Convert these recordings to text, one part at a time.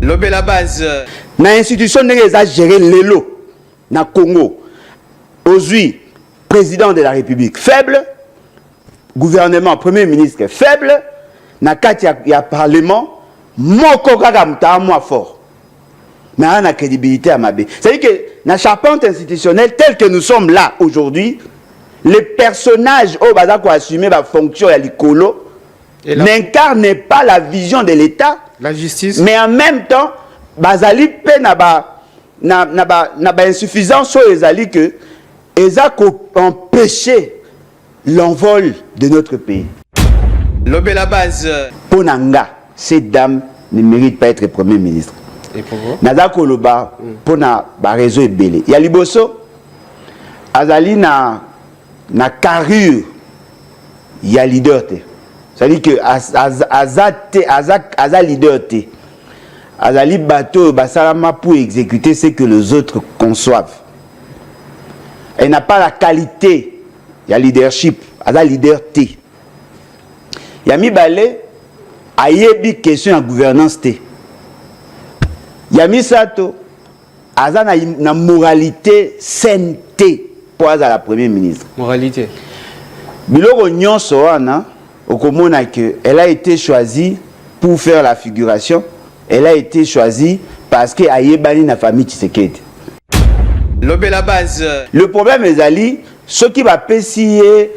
Lobé la base. Na institution n'est pas géré l'élo na Congo. Aujourd'hui, président de la République faible, gouvernement, premier ministre faible, na kati ya parlement, moko kaka mta moi fort. Mais on a crédibilité à Mabé. C'est-à-dire que la charpente institutionnelle telle que nous sommes là aujourd'hui, les personnages au bazar qui assumer la fonction à l'icolo n'incarnent pas la vision de l'État, la justice, mais en même temps, bazali pe na ba insuffisance sur les alliés que ils ont empêché l'envol de notre pays. Lobé la base. Ponanga, cette dame ne mérite pas être premier ministre. Et pourquoi? Naza koloba pona ba réseau ebele. Ya liboso azali na carrure ya leader te. C'est-à-dire que aza leader te. Azali bateau basalama pour exécuter ce que les autres conçoivent. Elle n'a pas la qualité ya leadership, aza leader te. Yami balé ayebi question ya gouvernance te. Yami Sato, aza na moralité sainteté pour la première ministre. Moralité. Biloko nyonso wana, okomona que elle a été choisie pour faire la figuration. Elle a été choisie parce que ayebani na famille Tshisekedi. Lobé la base. Le problème est ali, ceux qui va pessier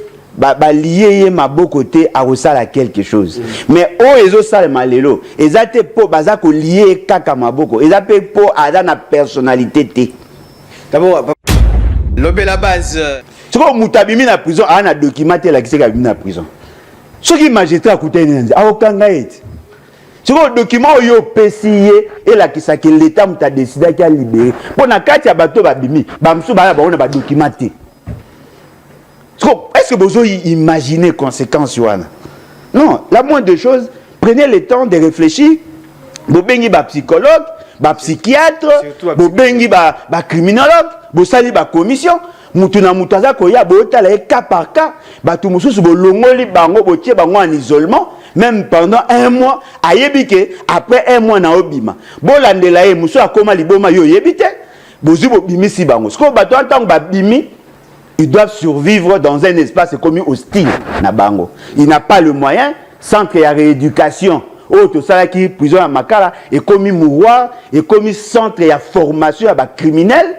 lié ma beau côté à resala quelque chose. Mais oh ezo sale malelo, ezate po bazako lié kaka maboko, ezate po ada na personnalité te. D'abord lobé la base. Ce que mutabimi na prison a na documenté la kiseka bimi na prison. Ce qui magistrat coûté nzi a okanga eti. Ce que document yo pesier et la kisaka l'état muta décidé qu'il a libéré. Pour na kati ya bato babimi, ba msu ba na ba documenté. Est-ce que vous imaginez les conséquences? Non, la moindre des choses, prenez le temps de réfléchir. Vous bengi ba psychologue, ba psychiatre, vous bengi ba criminologue, vous sali ba commission. Mutuna mutaza koya bota la cas par cas, ba tout mususu bo longoli bango bo tie bango en isolement, même pendant un mois. Ayebike après un mois na obima. Bo landela e musu akoma liboma yo yebite. Bozu bo bimisi bango. Sko ba to entang ba bimi. Ils doivent survivre dans un espace commis hostile. Il n'a pas le moyen, centre de rééducation, autre ça qui prison à Makala, et commis mouroir, et commis centre de formation à criminel.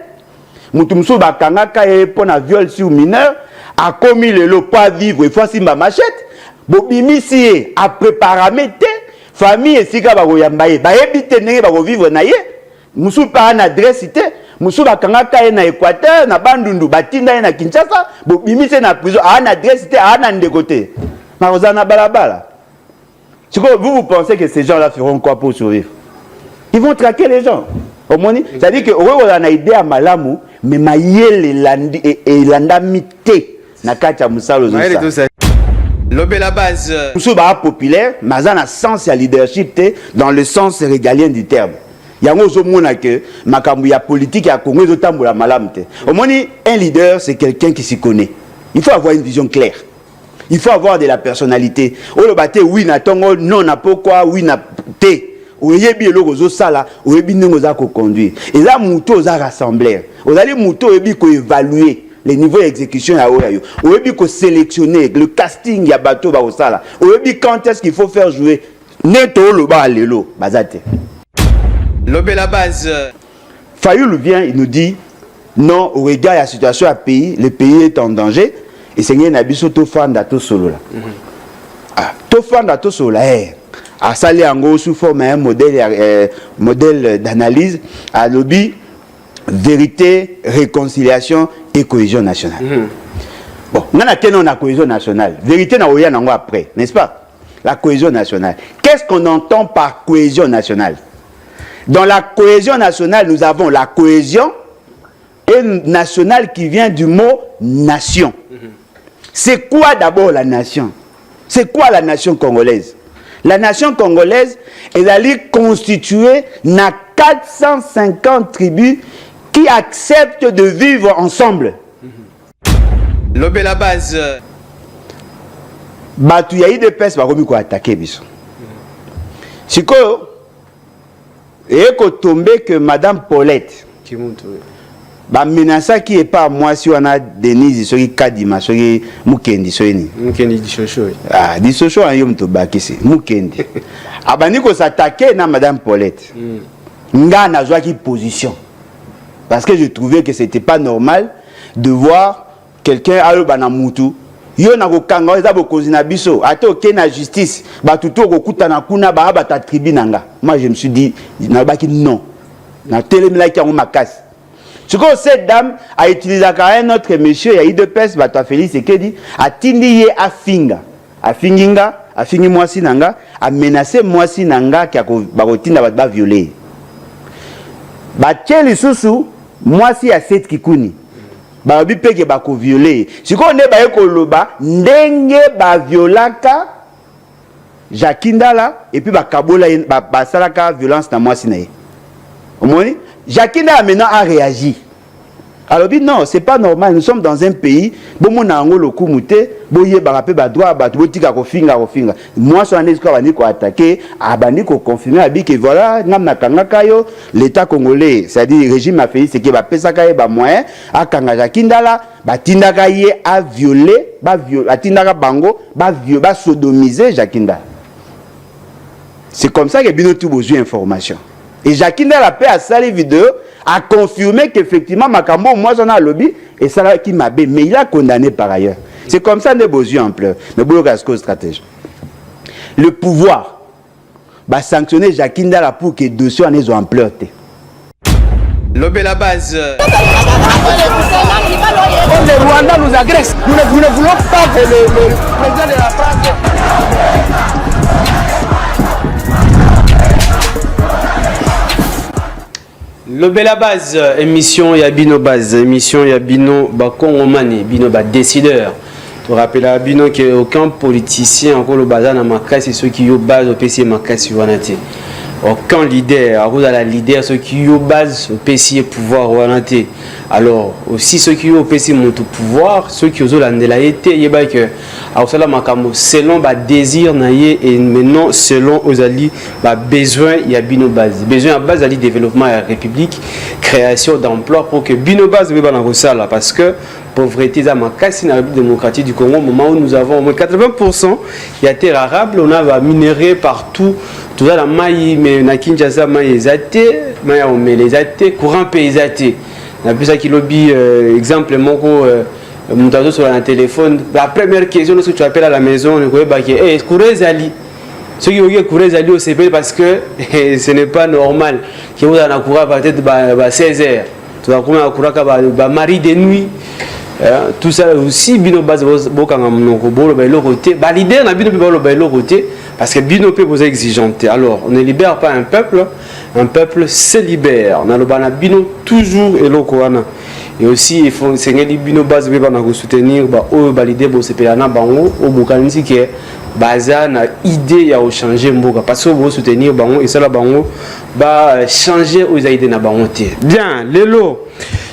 Moutoumsou Bakangaka et pour un viol sur mineur, a commis le lot pas vivre, il faut si ma machette. Bobimi si a préparé famille et sika ba yambaye, ba ebite ne ba vivre naie. Moussou pas une adresse Moussou bakangaka na Équateur, na Bandundu, batinda na Kinshasa, bobimisi na prison, a une adresse a un côté. Marozana balabala. Vous pensez que ces gens-là feront quoi pour survivre? Ils vont traquer les gens. C'est-à-dire que on a une idée à Malamu, mais maïe les landa mité na kacha musalo zosa. Lobé la base. Moussou ba populaire, mazana sens ya leadership dans le sens régalien du terme. Yango zomona que makambu ya politique ya Congo zotambola malamte. Omoni un leader c'est quelqu'un qui s'y connaît. Il faut avoir une vision claire. Il faut avoir de la personnalité. Olo bate oui na tongo non na pourquoi oui na té. Oyebi eloko zo sala, oyebi ndenge za ko conduire. Et là muto za rassembler. Ozali muto oyebi ko évaluer les niveaux d'exécution ya oyo. Oyebi ko sélectionner le casting ya bato ba osala. Oyebi quand est-ce qu'il faut faire jouer neto lo ba lelo bazate. Lobé la base. Fayoul vient, il nous dit non, au regard de la situation à pays, le pays est en danger. Et c'est un abisso tofanda to solo là. Tofanda to solo là. A salé en gros sous forme un modèle d'analyse à lobby vérité, réconciliation et cohésion nationale. Bon, on a la cohésion nationale. Vérité n'a rien après, n'est-ce pas? La cohésion nationale. Qu'est-ce qu'on entend par cohésion nationale? Dans la cohésion nationale, nous avons la cohésion nationale qui vient du mot nation. C'est quoi d'abord la nation? C'est quoi la nation congolaise? La nation congolaise est allée constituer 450 tribus qui acceptent de vivre ensemble. Lobé la base. Batu ya IDPS va remis quoi attaquer biso. Siko et que tombé que Madame Paulette qui monte ba menaça qui est pas moi si on a Denise soki kadima soki mukendi soini mukendi di chocho ah di chocho en yom to bakisi mukendi abani ko s'attaquer na Madame Paulette nga na joie qui position parce que je trouvais que c'était pas normal de voir quelqu'un alo bana mutu yo na ko kanga eza bokonzi na biso ate oke na justice ba tuto ko kutana kuna ba ba ta tribunanga moi je me suis dit na baki non na telemela ki en makasi. Ce que cette dame a utilisé un autre monsieur, il y a eu deux pièces, bah toi Félix et Kedi, a tindi a finga, a finginga, a fingi moi sinanga, a menacé moi sinanga qui a barotinda ba violer. Ba tcheli susu, moi si a cette kikuni, ba bipe ke ba ko violer. Ce qu'on est ba ko loba, ndenge ba violaka, Jakindala et puis ba kabola ba salaka violence na moi sinaye. Au moins Jakina maintenant a réagi. Alors dit non, c'est pas normal. Nous sommes dans un pays, bon mon ango le kumute, boye barape ba droit ba botika ko finga. Moi so ané ko bani ko attaquer, abani ko confirmer abi que voilà, ngam na kanga kayo, l'état congolais, c'est-à-dire le régime a fait c'est que ba pesa kaye ba moyen a kanga Jakindala, ba tindaka ye a violer, ba tindaka bango, ba sodomiser Jakindala. C'est comme ça que bino tout besoin d'information. Et Jakindala la paix à salle vidéo a confirmé qu'effectivement Makambo moi j'en ai lobby et ça là qui m'a bé mais il a condamné par ailleurs. C'est comme ça des besoins en pleurs. Mais bon le stratégie. Le pouvoir va sanctionner Jakindala pour que dossier en ait ampleur. Lobé la base. Le Rwanda nous agresse. Nous ne voulons pas que le président de la France. Lobé la base, émission Yabino base, émission Yabino Bakongomani, Bino ba décideur. Tu rappelles à Bino qu'aucun politicien encore le bazar na makasi c'est ceux qui yo base au PC makasi wanate. Aucun leader, à cause de la leader ceux qui yo base au PC pouvoir wanate. Alors aussi ceux qui yo PC monte pouvoir, ceux qui ont la été yeba que à cela makamo selon ba désir naie et maintenant selon aux alliés ba besoin il y a Bino base. Besoin à base ali développement à la République, création d'emplois pour que Bino base beba na kosala parce que pauvreté za makasi na République démocratique du Congo au moment où nous avons au moins 80% il y a terre arable, on a minerai partout, tout ça la maï mais na Kinshasa maï ezate, maï on met les athées, courant paysate. Na plus ça qui lobby exemple moko montazo sur un téléphone, la première question lorsque tu appelles à la maison, on va dire eh Kourezali. Ceux qui ont dit Kourezali au CP parce que ce n'est pas normal que vous en courant peut-être 16 heures. Tu vas courir à courir à mari de nuit. Tout ça aussi bino base bokanga monoko bolo ba côté ba leader na bino bolo ba côté parce que bino peut poser exigeante. Alors on ne libère pas un peuple se libère. Na lobana bino toujours eloko wana. Et aussi il faut sengeli bino base beba na ko soutenir ba o ba leader bo sepela na bango o bokanisi ke baza na idée ya changer mboka parce que bo soutenir bango et ça la bango ba changer aux idées na bango te. Bien, lelo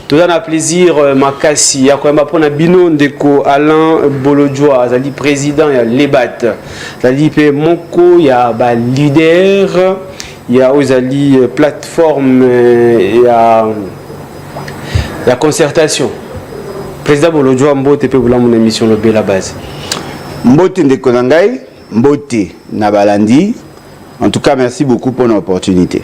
tout un plaisir makasi ya ko mapona bino ndeko Alain Bolodjoa azali président ya Lebat azali pe moko ya ba leader ya ozali plateforme ya la concertation. Président Bolodjoa mbote pe bula mon émission Lobé la base. Mbote ndeko nangai, mbote na balandi. En tout cas, merci beaucoup pour l'opportunité.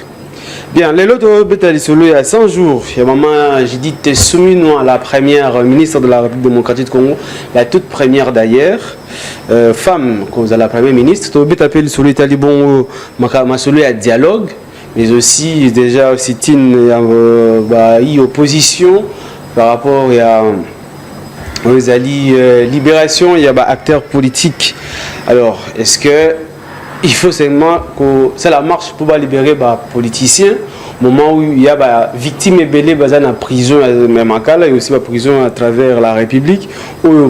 Bien, les lots bétali solo il y a 100 jours, il y a maman, j'ai dit t'es soumis à la première ministre de la République démocratique du Congo, la toute première d'ailleurs, femme cause à la première ministre, tu peux t'appeler solo Italie bon ma solo à dialogue, mais aussi déjà aussi une opposition par rapport aux alliés libération, il y a acteurs politiques. Alors, est-ce que il faut seulement que ça la marche pour libérer les politiciens au moment où il y a des victimes ébélées dans la prison et aussi la prison à travers la République où il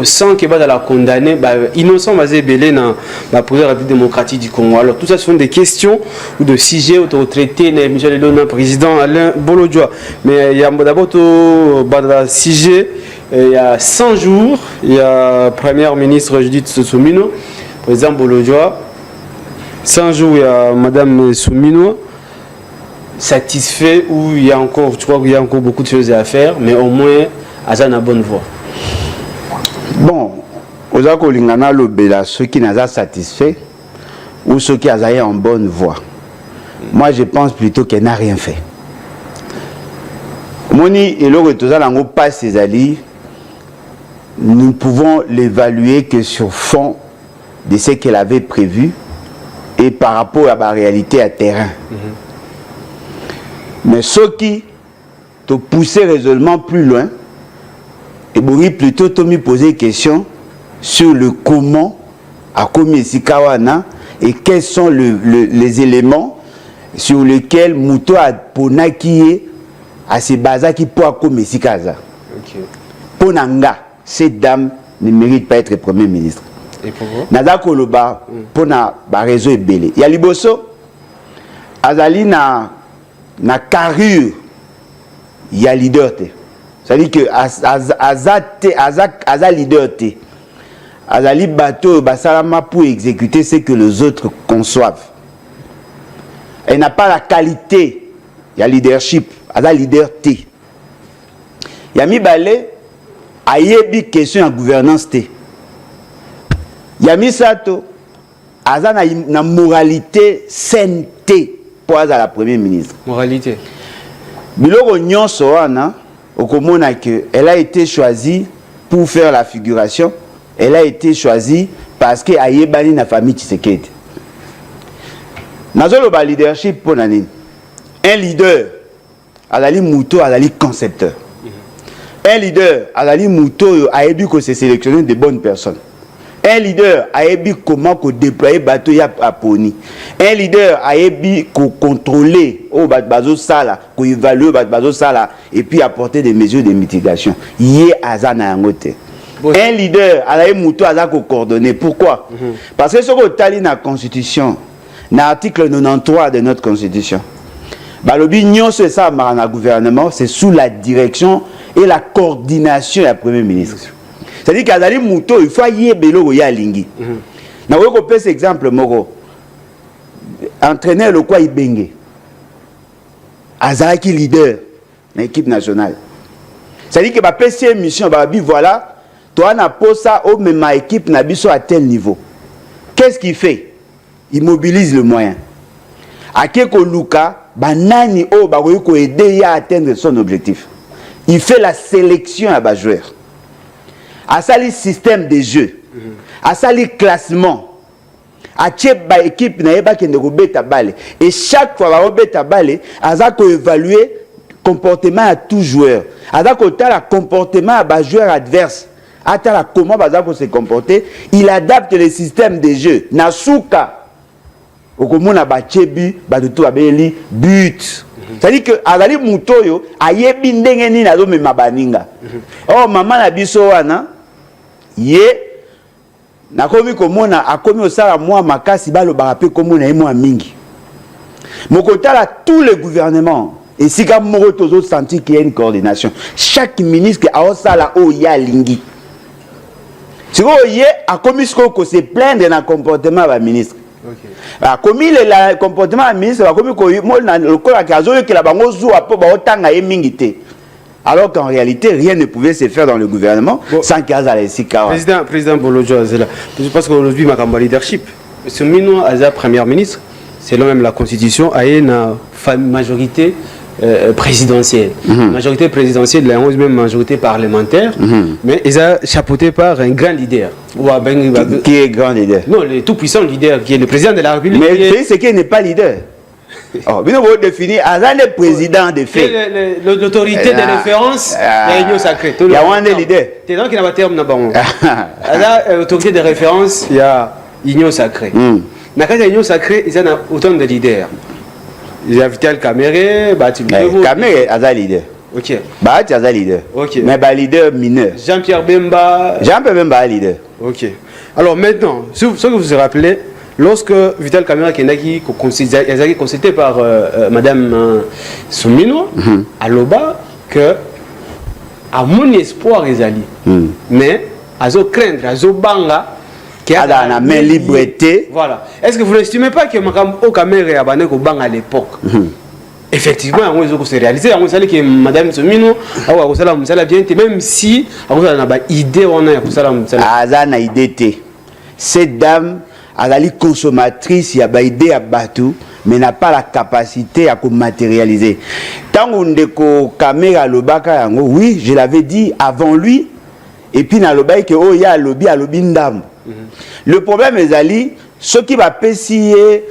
sans qu'il y ait la condamner innocent ébélés dans la prison de la République démocratique du Congo. Alors tout ça ce sont des questions ou de sujets traités Michel Elona, président Alain Bolodjoa. Mais il y a d'abord un sujet. Il y a 100 jours, il y a Première ministre Judith Soumino, président Bolodjoa, 100 jours, il y a Madame Soumino satisfait ou il y a encore, tu crois qu'il y a encore beaucoup de choses à faire, mais au moins, Azan a bonne voie. Bon, aux Akolingana Lobela, ceux qui n'ont pas satisfait ou ceux qui ont en bonne voie. Moi, je pense plutôt qu'elle n'a rien fait. Moni et l'autre, tout ça, n'ont pas ses alliés. Nous pouvons l'évaluer que sur fond de ce qu'elle avait prévu et par rapport à la réalité à terrain. Mais ceux qui te poussaient résolument plus loin, et pourraient plutôt te me poser des questions sur le comment à Komisikawana et quels sont les éléments sur lesquels Mouto a ponaki à se baser qui pour Komisikaza. Ponanga, cette dame ne mérite pas être Premier ministre. Et pourquoi? Nada Koloba, pour na réseau et belé. Il y a Liboso, Azali na carrure, il y a leader. C'est-à-dire que Aza leader. Azali bateau, basalama pour exécuter ce que les autres conçoivent. Elle n'a pas la qualité, il y a leadership, Aza leader T. Il y a mis balé, ayebi question en gouvernance T. Yami Sato, Aza na moralité saine T pour Aza la Premier ministre. Moralité. Biloko nyonso wana, okomona que elle a été choisie pour faire la figuration. Elle a été choisie parce que ayebani na famille Tshisekedi. Nazolo ba leadership pour nani. Un leader, Azali Mouto, Azali concepteur. Un leader, Azali Mouto, ayebi ko se sélectionner de bonnes personnes. Un leader a ébi comment déployer bateau ya aponi. Un leader a ébi contrôler au bateau sala, évaluer bateau sala et puis apporter des mesures de mitigation. Yé azana yangote. Un leader a ébi mouto aza ko coordonner. Pourquoi? Parce que ce que tali na constitution, na article 93 de notre constitution. Balobi nyonso ça na gouvernement, c'est sous la direction et la coordination du Premier ministre. C'est-à-dire qu'Azali Mouto, il faut y aller à Lingi. Nous avons cet exemple, Moro. Entraîneur, le quoi il bengue. Azali qui leader de l'équipe nationale. C'est-à-dire que ma PC mission, voilà, toi, na posa au même équipe nabiso à tel niveau. Qu'est-ce qu'il fait? Il mobilise le moyen. Akeko Luka, banani o bagoyiko aider à atteindre son objectif. Il fait la sélection à bas joueurs. À ça le système de jeu, à ça le classement, à tchèba équipe na eba kende ko beta balle et chaque fois ba beta balle, aza ko évaluer comportement à tout joueur, aza ko ta la comportement à ba joueur adverse, ata la comment baza ko se comporter, il adapte le système de jeu. Nasuka okomona ba tchebi ba to abeli but. C'est-à-dire que Azali Moutoyo ayebi ndenge ni nazo mema baninga. Oh maman na biso wana ye nakomi komona akomi osala moi makasi balo barape komona emo mingi. Mokotala tous les gouvernements et si comme moko tozo senti qu'il y a une coordination. Chaque ministre a osala o ya lingi. Si vous ye akomi ko se plaindre na comportement ba ministre. Okay. Comme il est le comportement du ministre, comme alors qu'en réalité, rien ne pouvait se faire dans le gouvernement sans qu'il y ait Président Bolojo Azela, je pense qu'aujourd'hui, ma leadership, ce Mino Aza, Premier ministre, selon même la Constitution, a une majorité présidentielle. Majorité présidentielle, même majorité parlementaire, mais ils sont chapeautés par un grand leader. Qui est grand leader? Non, le tout-puissant leader, qui est le président de la République. Mais c'est qui n'est pas leader. Oh, vous devez définir, Azan est président de fait. L'autorité de référence, l'union sacrée. Il y a un leader. C'est donc qu'il y a un terme là-bas. L'autorité de référence, il y a l'union sacrée. Dans l'union sacrée, il y a autant de leaders. Il y a Vital Kamere, Kamere, Azan leader. Ok. Bah, tu as un leader. Ok. Mais bah, leader mineur. Jean-Pierre Bemba. Jean-Pierre Bemba, leader. Ok. Alors maintenant, ce que vous vous rappelez, lorsque Vital Kamera Kenaki est consulté par Madame Soumino, à l'Oba, que à mon espoir, Ezali, mais à zo craindre, à zo banga, Ada na main liberté. Voilà. Est-ce que vous n'estimez pas que au caméra abandonné au banc à l'époque? Effectivement, on s'est réalisé, on sait que Madame Somino a bien été, même si on a une idée, on a une idée. Cette dame, elle est consommatrice, il y a une idée à Batou, mais n'a pas la capacité à matérialiser. Tant qu'on a caméra lobaka, oui, je l'avais dit avant lui, et puis dans le bail que oh il y a lobby à lobby ndam. Le problème est ali, ce qui va pécier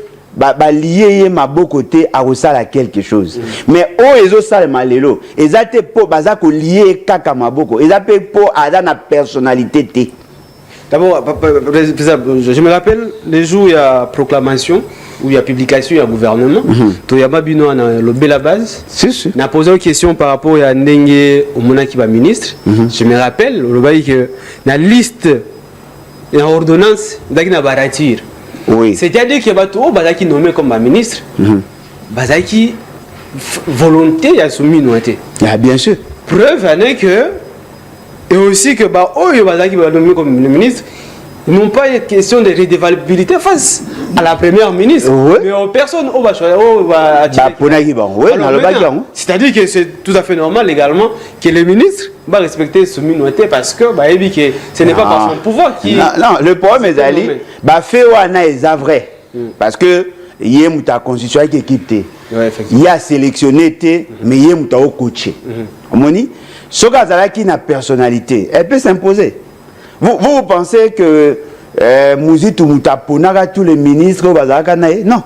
lié ma beau côté à resala quelque chose. Mais oh ils ont ça le malélo, ils ont pour bazako lié kaka maboko, ils ont pour ada na personnalité té. D'abord, je me rappelle les jours où il y a proclamation, où il y a publication, il y a gouvernement. Il y a Mabino à la base. On a posé une question par rapport à Ndenge Omona qui va ministre. Je me rappelle, que la liste et l'ordonnance d'Agna Baratir. C'est-à-dire qu'il y a tout qui nommé comme ministre. Bazaki volonté il y a soumis noité. Bien sûr. Preuve est que et aussi que qui va nommer comme le ministre, ils n'ont pas une question de redevabilité face à la première ministre. Mais aux personnes c'est-à-dire que c'est tout à fait normal légalement que le ministre va respecter ce minorité parce que ce n'est pas par son pouvoir qui. Non, le problème est d'aller fait vrai parce que il y a une constitution qui est équipée. Il y a sélectionné, mais il y a une coaché. Ce gars qui a une personnalité, elle peut s'imposer. Vous pensez que Mouzit ou Moutaponaga, tous les ministres, non.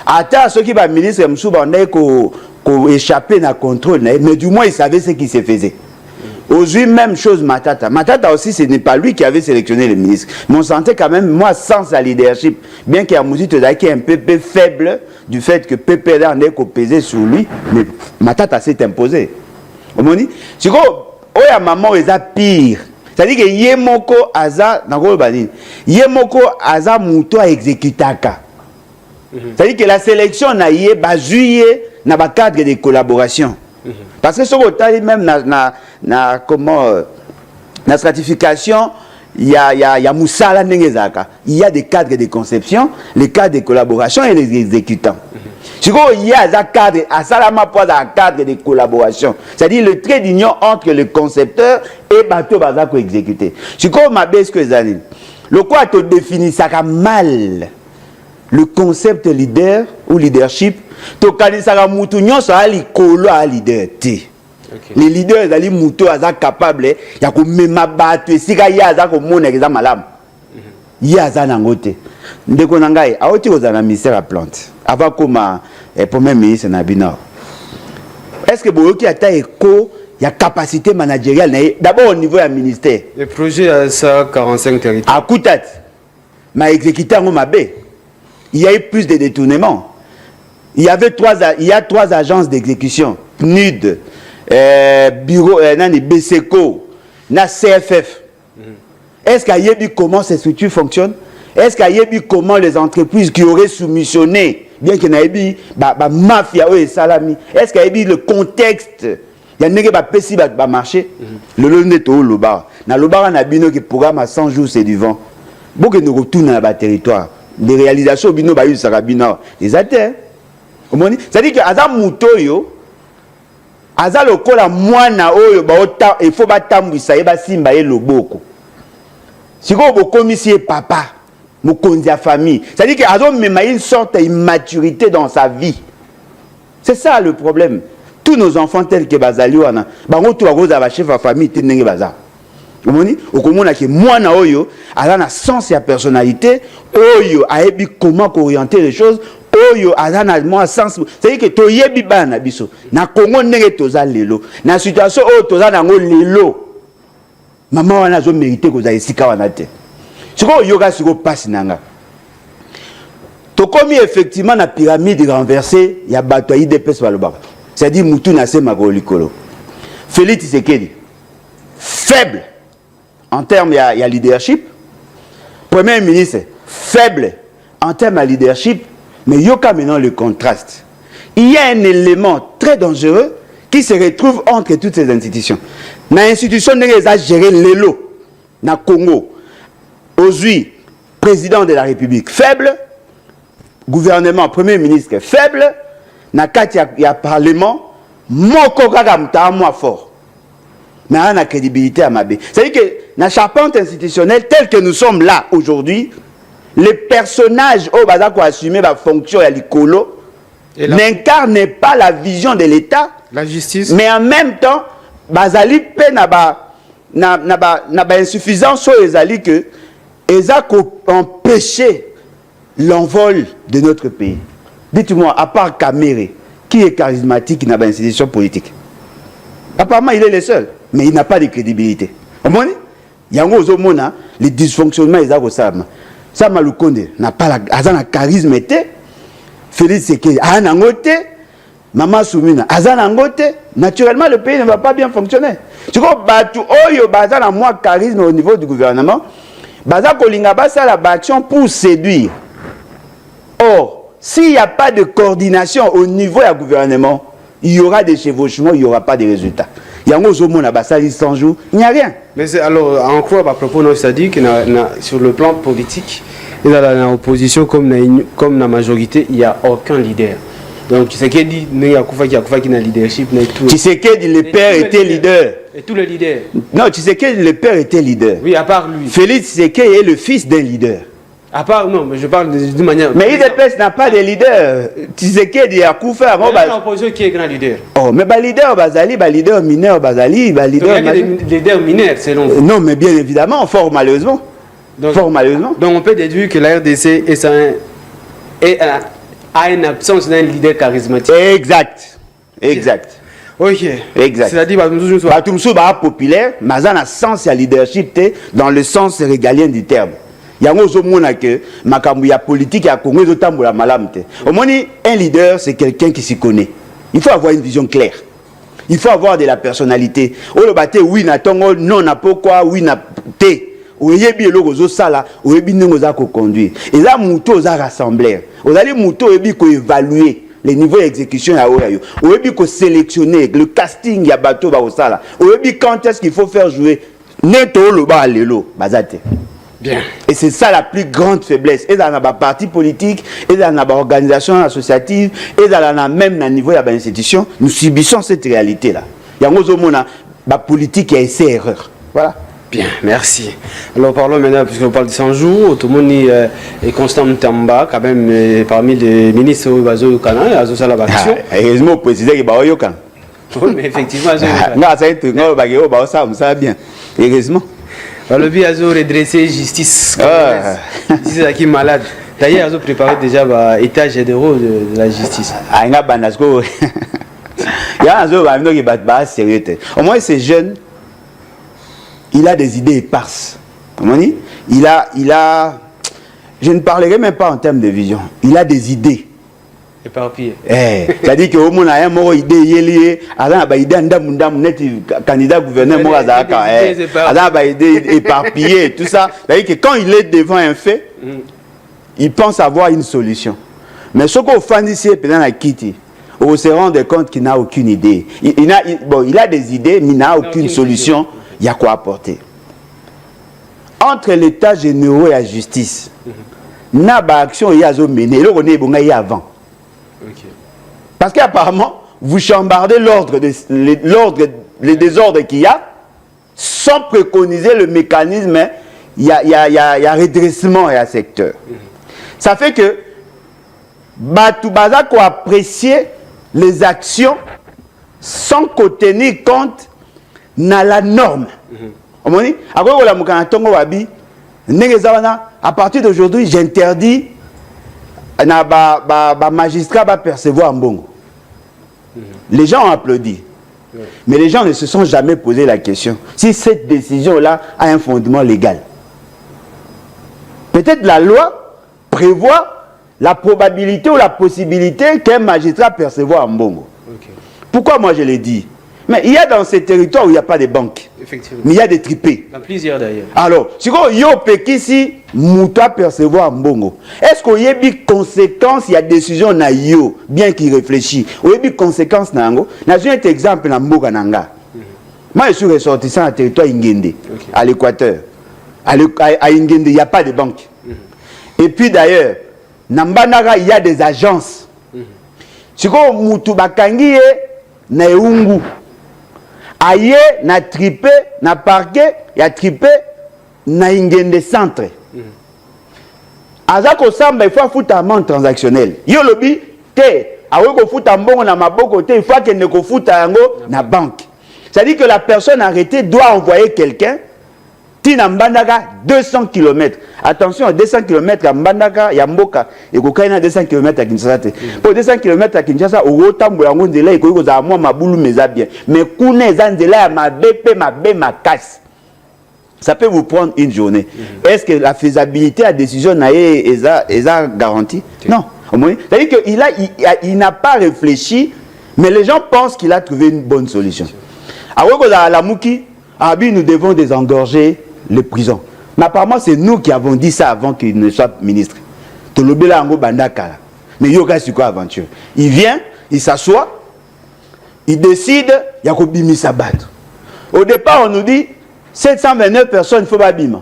Attends, ceux qui sont ministres, ils échappé à contrôle, mais du moins ils savaient ce qui se faisait. Aujourd'hui, même chose Matata. Matata aussi, ce n'est pas lui qui avait sélectionné les ministres. Mais on sentait quand même, moi, sans sa leadership, bien qu'il y a Mouzit qui est un peu faible du fait que PPR n'est qu'au pesé sur lui, mais Matata s'est imposé. C'est quoi, oya maman eza pire. C'est-à-dire que yemoko aza nako bani. Yemoko aza muto a exécutaka. C'est-à-dire que la sélection na yé bazuye na ba cadre de collaboration. Parce que ce que même na comment na stratification il y a Moussala Nengezaka. Il y a des cadres de conception, les cadres de collaboration et les exécutants. Il y a un cadre, un cadre de collaboration. C'est-à-dire le trait d'union entre le concepteur et bateau bazako exécuté. C'est comme ma baisse que les le quoi te définit ça mal le concept leader ou leadership. To kanisaka mutu nyonso ali kolo a leader té. Les leaders ali mutu aza capable ya ko mema bato esika ya aza ko mona eza malamu. Ya aza nangote. Ndeko nangai aoti kozana ministère à plante. Avant comme premier ministre na bino. Est-ce que boyoki ata eko ya capacité managériale d'abord au niveau du ministère. Le projet a ça 45 territoires. À Koutat. Ma exécutant au Mabé. Il y a eu plus de détournements. Il y a trois agences d'exécution. PNUD, bureau, BCECO, na CFF. Est-ce qu'il y a vu comment ces structures fonctionnent? Est-ce qu'il y a vu comment les entreprises qui auraient soumissionné, bien qu'il y ait eu mafia ou salami, est-ce qu'il y a vu le contexte? Il y a des gens qui ont marché. Le long de tout le bar. Dans le bar, on a bino qui programme à 100 jours, c'est du vent. Beaucoup nous retournent dans le territoire. Les réalisations, bino ba yu sarabina. Les athées. C'est-à-dire que Aza Moutoyo, Aza lokola mwana oyo baota il faut batambwisa yeba simba ye loboko. Siko bokomisi papa, mokonzi ya famille. C'est-à-dire que Aza mema une sorte d'immaturité dans sa vie. C'est ça le problème. Tous nos enfants tels que bazali wana, bango to bakoza ba chef de famille tenenge baza. Omoni okomona ke mwana oyo ala na sens ya personnalité, oyo ayebi comment orienter les choses. Oyo azana moi sens c'est que to yebi bana biso na Congo ndenge toza lelo na situation oyo toza nango lelo maman wana zo mériter ko za esika wana te siko yoga siko passe nanga to komi effectivement na pyramide renversée ya bato ya IDPS balobaka c'est-à-dire mutu na se makolikolo Félix Tshisekedi faible en termes ya leadership premier ministre faible en termes de leadership. Mais yoka maintenant le contraste. Il y a un élément très dangereux qui se retrouve entre toutes ces institutions. L'institution n'est pas gérée l'élo, na Congo. Aujourd'hui, président de la République faible, gouvernement, premier ministre faible, na kati ya parlement, moko kaka muta moi fort. Mais on a crédibilité à Mabé. C'est-à-dire que la charpente institutionnelle telle que nous sommes là aujourd'hui, les personnages au bazar qui assumer la fonction à l'icolo n'incarnent pas la vision de l'État, la justice, mais en même temps, bazali pe na ba insuffisance sur les alliés que ils ont empêché l'envol de notre pays. Dites-moi, à part Kamere, qui est charismatique dans l'institution politique? Apparemment, il est le seul, mais il n'a pas de crédibilité. Vous comprenez? Il y a les dysfonctionnements, ils ont ça. Ça, Malukonde n'a pas la charisme. Félix Sekedi, Maman Soumina, naturellement, le pays ne va pas bien fonctionner. Tu vois, il y a moins charisme au niveau du gouvernement. La action pour séduire. Or, s'il n'y a pas de coordination au niveau du gouvernement, il y aura des chevauchements, il n'y aura pas de résultats. Il y a un autre 100 jours, il n'y a rien. Mais alors, en quoi, à propos, c'est-à-dire que sur le plan politique, et dans l'opposition comme dans la majorité, il n'y a aucun leader. Donc, tu sais qu'il dit qu'il y a un leadership. Tu sais que le père était leader. Et tous les leaders. Non, tu sais que le père était leader. Oui, à part lui. Félix Sekedi est le fils d'un leader. À part, non, mais je parle d'une manière. Mais IDPS n'a pas de leader. Tu sais qu'il y a Koufa. Il y a l'opposition qui est grand leader. Oh, mais leader Bazali, leader mineur Bazali, leader. Il y a des leaders mineurs, selon vous. Non, mais bien évidemment, fort malheureusement. Donc on peut déduire que la RDC a une absence d'un leader charismatique. Exact. Ok. Exact. C'est-à-dire, Batumsou est populaire, mais il y a un sens de leadership dans le sens régalien du terme. Il y a un politique à Congo, au moins un leader, c'est quelqu'un qui s'y connaît. Il faut avoir une vision claire. Il faut avoir de la personnalité. Oui, non, pourquoi, oui, té. Oui, il faut conduire. Et là, il faut rassembler. Il faut évaluer les niveaux d'exécution. Il faut sélectionner le casting. Il faut quand est-ce qu'il faut faire jouer. Bien. Et c'est ça la plus grande faiblesse. Et dans la parti politique, et dans la organisation associative, et dans même au niveau de l'institution, nous subissons cette réalité-là. Il y a la politique qui a essayé erreur. Voilà. Bien, merci. Alors parlons maintenant, puisqu'on parle de 100 jours, tout le monde est Constant Mtamba, quand même parmi les ministres au Bazo Yokana, il y a Zosa Labaction. Heureusement, le président est Bazo Yokana. Oui, mais effectivement, ça va bien. Heureusement. Le but de redresser justice. Justice qui est malade. D'ailleurs, ils ont préparé déjà l'état généraux de la justice. Il y a un qui est sérieux. Au moins, ces jeunes, il a des idées éparses. Comment dire? Il a, je ne parlerai même pas en termes de vision. Il a des idées. Éparpillé. C'est-à-dire que au moins, il y a une idée liée à la candidat gouverneur éparpillé, tout ça. C'est-à-dire que quand il est devant un fait, il pense avoir une solution. Mais ce qu'on fait ici, pendant la Kitty, on se rend compte qu'il n'a aucune idée. Il a des idées, mais il n'a aucune solution. Il y a quoi apporter. Entre l'état généraux et la justice, il y a une action qui a mené, il y a avant. Parce qu'apparemment, vous chambardez les désordres qu'il y a, sans préconiser le mécanisme, il y a redressement à secteur. Ça fait que, Batoubaza qu'on apprécier les actions sans qu'on tenir compte de la norme. À partir d'aujourd'hui, j'interdis magistrat va percevoir un bon. Les gens ont applaudi. Mais les gens ne se sont jamais posé la question si cette décision-là a un fondement légal. Peut-être la loi prévoit la probabilité ou la possibilité qu'un magistrat percevoir un bon. Pourquoi moi je l'ai dit? Mais il y a dans ces territoires où il n'y a pas de banques. Effectivement. Mais il y a des tripés. Dans plusieurs d'ailleurs. Alors, si vous avez ici, mouta percevoir mbongo. Est-ce qu'il y a des conséquences, il y a des décisions na yo, bien qu'il réfléchit. Il y a des conséquences na ngo. Na un exemple na mboga nanga. Moi, je suis ressortissant à territoire Ingende, à l'Équateur. À Ingende, il n'y a pas de banque. Et puis d'ailleurs, Nambanaga, il y a des agences. Si vous mutu bakangi na eungu, aye na tripé, na parquet, ya tripé, na ingende centre. Azako samba, il faut foutre amende transactionnelle. Yo lobi, te, awe ko foutre mbongo na maboko, te, il faut que ne ko foutre yango na banque. C'est-à-dire que la personne arrêtée doit envoyer quelqu'un. Tina Mbandaka 200 km. Attention, 200 km à Mbandaka, Yamboka, et Kokaina 200 km à Kinshasa. Pour 200 km à Kinshasa, au Rotambo, Yangondela, et Koyo, à moi, ma boulou, mes bien. Mais Kouné, Zandela, ma BP, ma casse. Ça peut vous prendre une journée. Est-ce que la faisabilité à décision est garantie? Non. C'est-à-dire qu'il n'a pas réfléchi, mais les gens pensent qu'il a trouvé une bonne solution. Alors, à la Mouki, nous devons désengorger les prisons. Mais apparemment, c'est nous qui avons dit ça avant qu'il ne soit ministre. Tolobela Ango Bandaka. Mais Yoga c'est quoi aventure? Il vient, il s'assoit, il décide, il y a Bimi Sabat. Au départ, on nous dit 729 personnes, il faut Babima.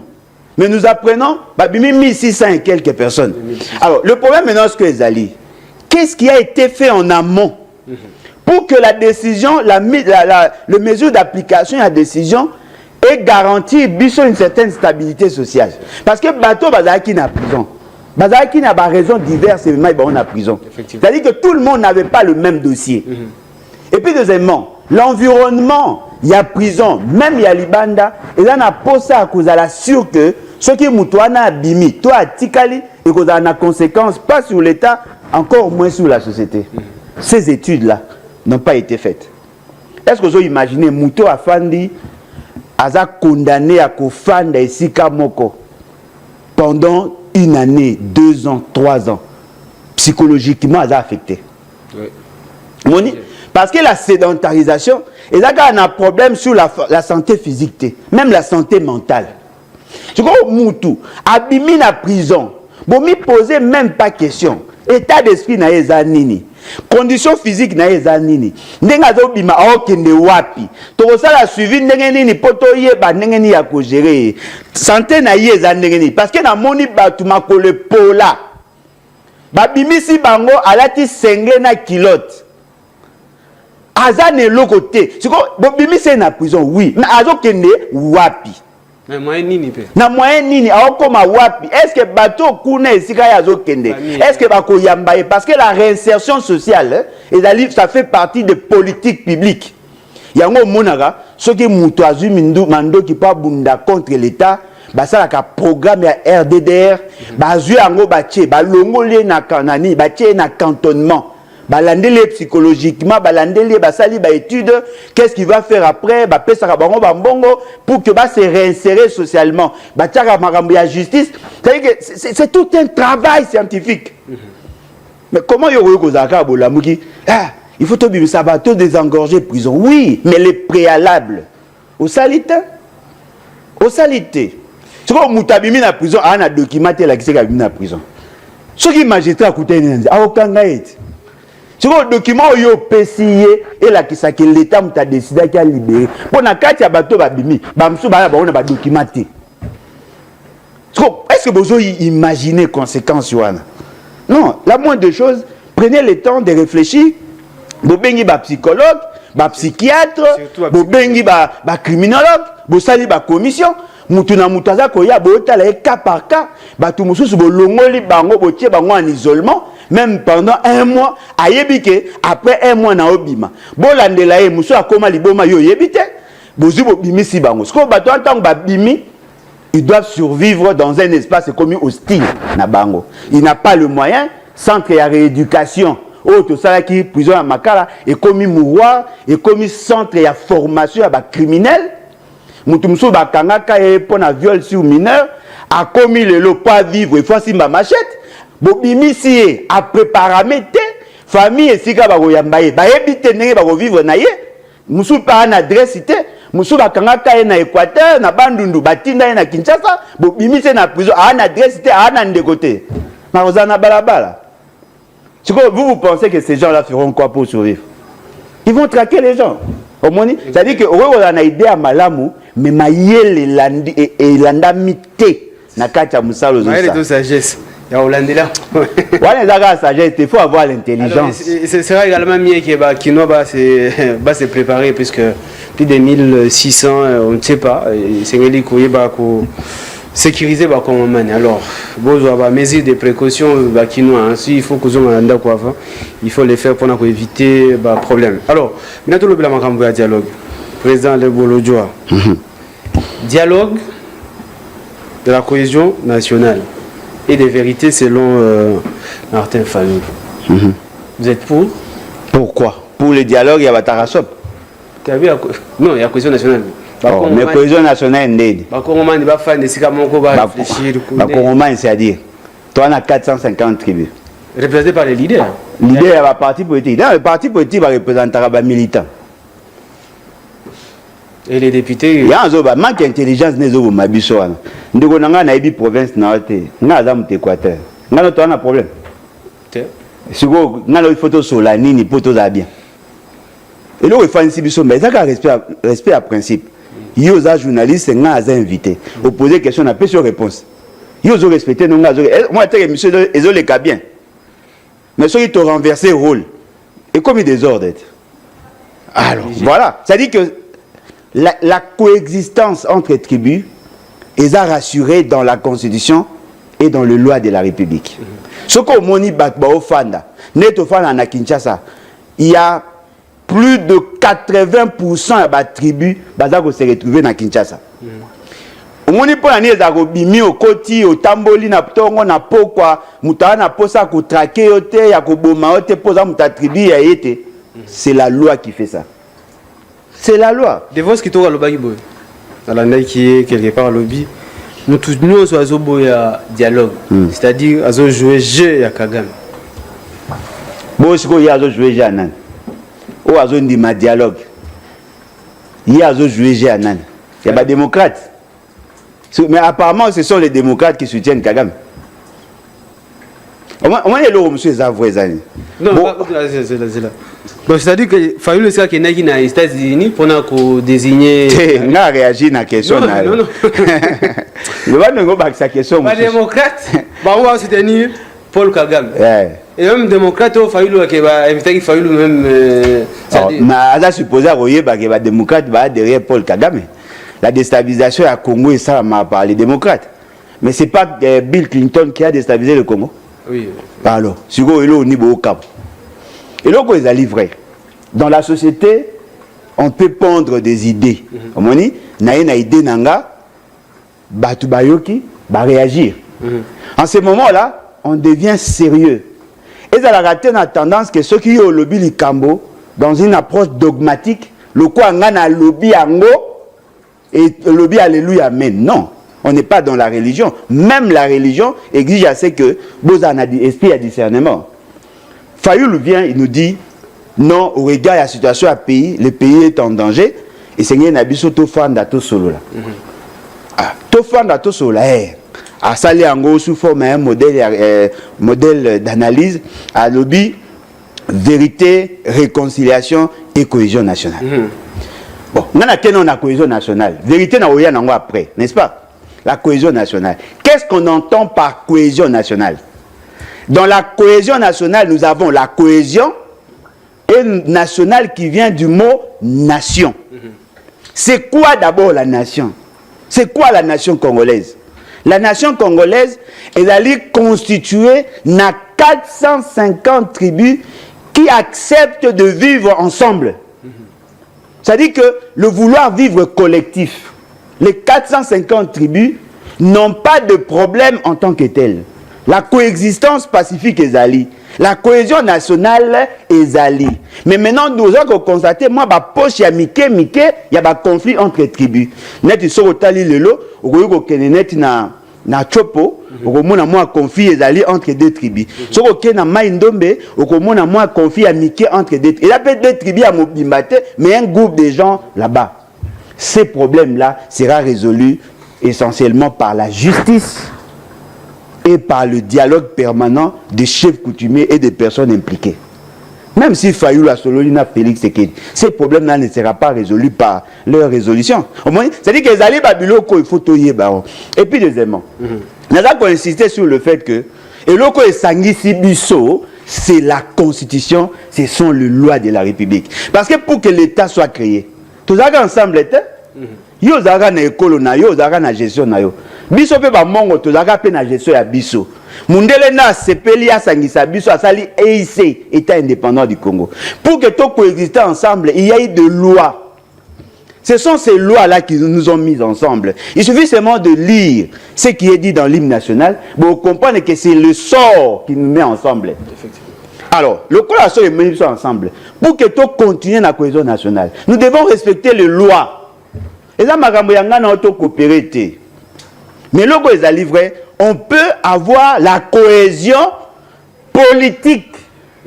Mais nous apprenons, Babimi 1600 et quelques personnes. Alors, le problème maintenant, c'est que les alliés, qu'est-ce qui a été fait en amont pour que la décision, le mesure d'application et la décision ait garanti une certaine stabilité sociale? Parce que bateau Bazaki n'a prison. Bazaki n'a pas raison diverses et même en prison. C'est-à-dire que tout le monde n'avait pas le même dossier. Et puis deuxièmement, l'environnement, il y a prison, même il y a Libanda, et là on a posé à cause de la sûre que ce qui est moutouana abimi, toi à Tikali, et cause de la conséquence, pas sur l'État, encore moins sur la société. Ces études-là n'ont pas été faites. Est-ce que vous imaginez Mouto Afandi a condamné à Kofanda et Sika Moko pendant une année, 2 ans, 3 ans, psychologiquement, elle a affecté. Oui. Parce que la sédentarisation, il y a un problème sur la santé physique, même la santé mentale. Je crois que Moutou, abîmé la prison, bon, me poser même pas question. État d'esprit na nini. Condition physique na nini. Ndenga zo bima okende wapi. To la suivi ndenge nini poto yeba ndenge ni ya ko gérer. Santé na nini parce que na moni batu makole pola. Ba bimisi bango alati senge na kilote. Azane lo côté. Siko bo bimisi na prison oui, mais azo kende wapi. Mais moyen nini pe? Na moyen nini aokoma wapi? Est-ce que bateau kuna esika ya zo kende? Est-ce que bako yambaye? Parce que la réinsertion sociale, ça fait partie des politiques publiques. Yango monara, ce qui muto azu mando qui pas bunda contre l'État, bah ça la programme ya RDDR, bah azu yango bache, bah longolé na kanani, bache na cantonnement. Balandele psychologiquement, balandele basali ba étude, qu'est-ce qu'il va faire après, ba pesa ka bango bambongo pour que ba se réinsérer socialement. Ba tiaka makambo ya justice, c'est tout un travail scientifique. Mais comment yoro kozaka bolamuki? Ah, il faut ça va tout désengorger prison. Oui, mais les préalables au salité. Au salité. Ce qu'on mutabimi na prison, a na documenté la qui c'est na prison. Ce qui magistrat coûté a aucun gaït. Si le document est PCIE et là qui que l'État a décidé qu'il a libéré. Pour la carte ya bateau babimi, bamsou ba on a documenté. Est-ce que vous imaginez les conséquences yoana? Non, la moindre des choses, prenez le temps de réfléchir. Vous bengi ba psychologue, ba psychiatre, vous bengi ba criminologue, vous sali ba commission. Mutuna mutaza koya bota la cas par cas, ba tout mususu bo longoli bango bo tie bango en isolement. Même pendant 1 mois, ayebike, après 1 mois na obima. Bo landela e musu akoma liboma yo yebite, bozu bo bimi si bango. Sko bato en tant que bimi, ils doivent survivre dans un espace commis hostile na bango. Il n'a pas le moyen, centre ya rééducation, autre ça qui prison à Makala et commis mouroir et commis centre ya formation à ba criminel. Mutu musu ba kangaka e pona viol sur mineur, a commis le lot pas vivre, il faut simba machette. Bobimi si a préparé famille et sika ba koyambaye ba ebite ndenge ba ko vivre na ye musu pa na adresse te musu ba kangaka na Équateur na bandundu batinda na Kinshasa bobimi se na prison a na adresse te a na ndekote na ozana balabala. Vous pensez que ces gens-là feront quoi pour survivre? Ils vont traquer les gens. C'est-à-dire que on a une idée à malamu mais maïe les landi et landa mité na kacha musalo de sagesse. Il y a Hollandais là. Voilà, la sagesse, il faut avoir l'intelligence. Ce sera également mieux que Kino va se préparer, puisque plus de 1600, on ne sait pas. C'est un courrier pour sécuriser comme man. Alors, vous avez mesures de précaution, Kino, il faut que vous ayez il faut les faire pour éviter les problèmes. Alors, maintenant, le plan dialogue. Président de Bolodjoa. Dialogue de la cohésion nationale et des vérités selon Martin Fayulu. Vous êtes pour? Pourquoi? Pour le dialogue, il y a Batarasop. Non, il y a cohésion nationale. Mais cohésion nationale, n'est pas. C'est-à-dire, toi, on a 450 tribus. Représentés par les leaders. Leader, il y a un parti politique. Dans le parti politique, va représenter les militants. Et les députés. Il y a un manque d'intelligence. Nous avons une province. Nous avons un Équateur. Nous avons un problème. Si vous avez une photo sur la ligne, pour tout ça bien. Et là, il faut un mais ça, respect à principe. Il y a des journalistes qui sont invités. Vous posez des questions, on a pas de réponse. Il y a des respectés, nous avons. Moi, je suis les cas bien. Mais ceux qui ont renversé le rôle. Et comme il y a des ordres. Alors, voilà. Ça dit que la coexistence entre tribus est rassurée dans la Constitution et dans les lois de la République. Ce qu'on moni Bakbao Fanda, Neto Fanda na Kinshasa, il y a plus de 80% de tribus qui se retrouvent dans Kinshasa. Omoni po nani ezakobimi okoti otamboli na tongo na pokwa mutana na posa ko traquer yote ya ko boma yote poza muta tribu ya yete. C'est la loi qui fait ça. C'est la loi. De vos qui toka lobaki boy. Dans la qui est quelque part lobby. Nous tous nous sommes boya dialogue. C'est-à-dire azo jouer jeu ya Kagame. Bon siko ya azo jouer jeu anan. O azo ndima dialogue. Il y a azo jouer jeu anan. Il y a pas démocrate. Mais apparemment, ce sont les démocrates qui soutiennent Kagame. Au moins, il y a le monsieur Zavoué. Non, c'est là. Donc, c'est-à-dire qu'il fallait le savoir qu'il y a des États-Unis pour désigner. On a réagi à la question. Non. Le va nous battre sa question. Pas démocrate, on va soutenir Paul Kagame. Et même démocrate, il fallait qu'il fallait même. Mais on a supposé que les démocrates derrière Paul Kagame. La déstabilisation à Congo et ça m'a par les démocrates. Mais ce n'est pas Bill Clinton qui a déstabilisé le Congo. Oui. Alors, si vous avez au niveau au cap. Et là, vous allez vrai. Dans la société, on peut pondre des idées. On dit, naïna idée nanga, batu bayoki, ba réagir. En ce moment-là, on devient sérieux. Et ça a raté la tendance que ceux qui ont le lobby Likambo, dans une approche dogmatique, le quoi ngana lobby ango, et le lobby alléluia, mais non, on n'est pas dans la religion. Même la religion exige assez que vous en avez esprit à discernement. Fayulu vient, il nous dit, non, au regard de la situation à pays, le pays est en danger, et c'est un abisso tofanda to solo là. Tofanda to solo là, à saler en gros sous forme un modèle d'analyse, à lobby, vérité, réconciliation et cohésion nationale. Bon, on a la cohésion nationale. Vérité, on a après, n'est-ce pas? La cohésion nationale. Qu'est-ce qu'on entend par cohésion nationale? Dans la cohésion nationale, nous avons la cohésion nationale qui vient du mot nation. C'est quoi d'abord la nation? C'est quoi la nation congolaise? La nation congolaise est allée constituer 450 tribus qui acceptent de vivre ensemble. C'est-à-dire que le vouloir vivre collectif, les 450 tribus n'ont pas de problème en tant que telles. La coexistence pacifique est alliée. La cohésion nationale est alliée. Mais maintenant, nous avons constaté, moi, poche, il y a il y a un conflit entre tribus. Net, ils sont au tali lelo, na chopo, okomona moi conflit est allié entre deux tribus. Si on na maïndombe, okomona moi conflit amitié entre deux tribus. Il y a peut-être deux tribus à Mobimbate, mais un groupe de gens là-bas. Ces problèmes-là sera résolu essentiellement par la justice et par le dialogue permanent des chefs coutumiers et des personnes impliquées. Même si Fayulu a Sololina Félix Sekedi, ces problèmes-là ne seront pas résolus par leur résolution. C'est-à-dire que les alliés Babiloko, il faut toyer baron. Et puis deuxièmement, nous avons insisté sur le fait que Et loko esangisi biso, c'est la constitution, ce sont les lois de la République. Parce que pour que l'État soit créé, tous ensemble, yo zaka na ekolo na yo, zaka na gestion na yo. Biso pe ba mongo to zaka pe na gestion ya biso. Mundele na sepeli asangisa biso asali EIC, État indépendant du Congo. Pour que tout coexister ensemble, il y a eu des lois. Ce sont ces lois-là qui nous ont mis ensemble. Il suffit seulement de lire ce qui est dit dans l'hymne national pour comprendre que c'est le sort qui nous met ensemble. Alors, le collation est mis ensemble. Pour que tout continue la cohésion nationale, nous devons respecter les lois. Et là, mais logo est livré, on peut avoir la cohésion politique.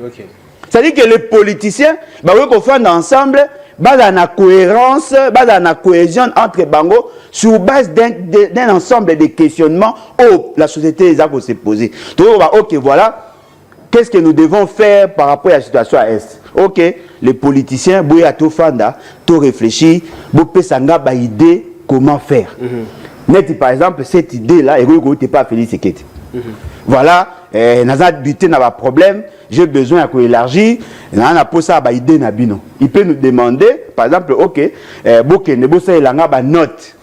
Okay. C'est-à-dire que les politiciens, bah oui, qu'on fait ensemble, base à la cohérence, base à la cohésion entre bango, sur base d'un ensemble de questionnements où la société les a se poser. Donc, ok, voilà, qu'est-ce que nous devons faire par rapport à la situation à Est? Ok, les politiciens, boy à tout fanda, tout réfléchir, boupé sanga ba idée comment faire. Net par exemple cette idée là, et vous n'êtes pas Félix Sekedi. Voilà, naza buté n'a pas problème, j'ai besoin de élargir, na pour ça ba idée na bino. Il peut nous demander par exemple ok, boké ne bossa elanga ba note.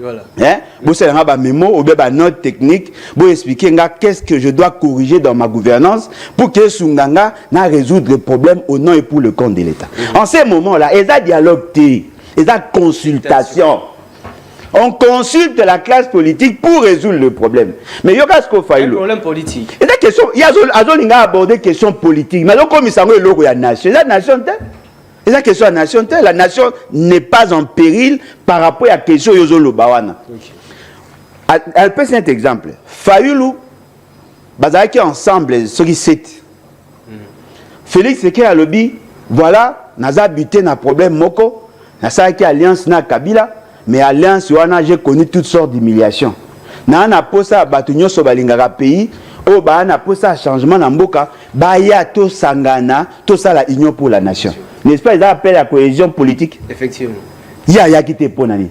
Voilà. Hein? Bossa elanga ba mémo ou ba note technique, pour expliquer nga qu'est-ce que je dois corriger dans ma gouvernance pour que Sunganga na résoudre le problème au nom et pour le compte de l'État. En ces moments-là, il y a dialogue, il y a consultation. On consulte la classe politique pour résoudre le problème. Mais il y a un problème politique. Il y a abordé des questions politiques. Mais comme il s'agit de la nation, la nation, la question de la nation, la nation n'est pas en péril par rapport à la question de Yozolo Bawana. Elle peut être un exemple. Fayoulou, Bazaki ensemble, ce qui c'est. Félix Sekedi a lobby, voilà, Naza buté na problème Moko, Naza qui alliance na Kabila. Mais alliance, j'ai connu toutes sortes d'humiliations. Na posa batunyo so balingaka pays, o ba na posa changement na mboka, ba ya to sangana, to ça la union pour la nation. N'est-ce pas, ils appellent la cohésion politique? Effectivement. Ya qui te ponani.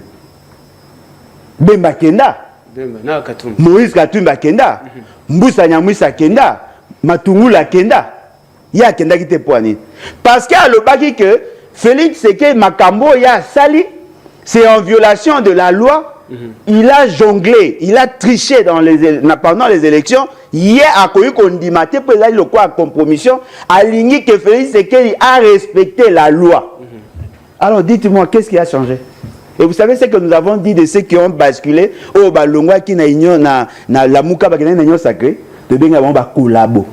Bemba Kenda. Bemba na Katumbi. Moïse Katumbi Kenda. Mbusa Nyamwisa Kenda. Matungula Kenda. Ya Kenda qui te ponani. Parce qu'à le baki que Félix Sekedi Makambo ya sali. C'est en violation de la loi. Il a jonglé, il a triché pendant les élections. Hier, à Koyukondimaté, pour le quoi à compromission, aligné que Félix Sekedi a respecté la loi. Alors dites-moi, qu'est-ce qui a changé? Et vous savez ce que nous avons dit de ceux qui ont basculé au Balongwa qui na la Mouka qui na union sacrée, de bien avant collabo.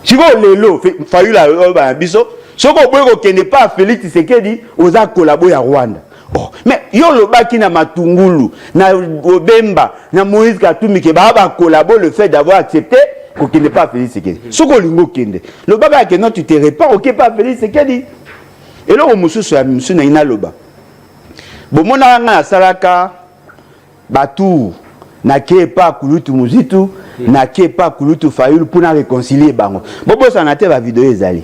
Si vous lelo, fallu la biso. Ce qu'on n'est pas Félix Sekedi, aux a collaboré à Rwanda. Oh, mais yo le baki na Matungulu, na Obemba, na Moïse Katumbi qui va collaborer le fait d'avoir accepté qu'on n'est pas Félix Sekedi. Ce qu'on lingo kende. Le baba que non tu te répands, ok pas Félix Sekedi. Et là on musu so musu na ina loba. Bon mon na salaka batu na kepa kulutu muzitu. Na pas Kouloutou Fayoulou pour réconcilier bango. Bobo Sanate va vidéo ezali.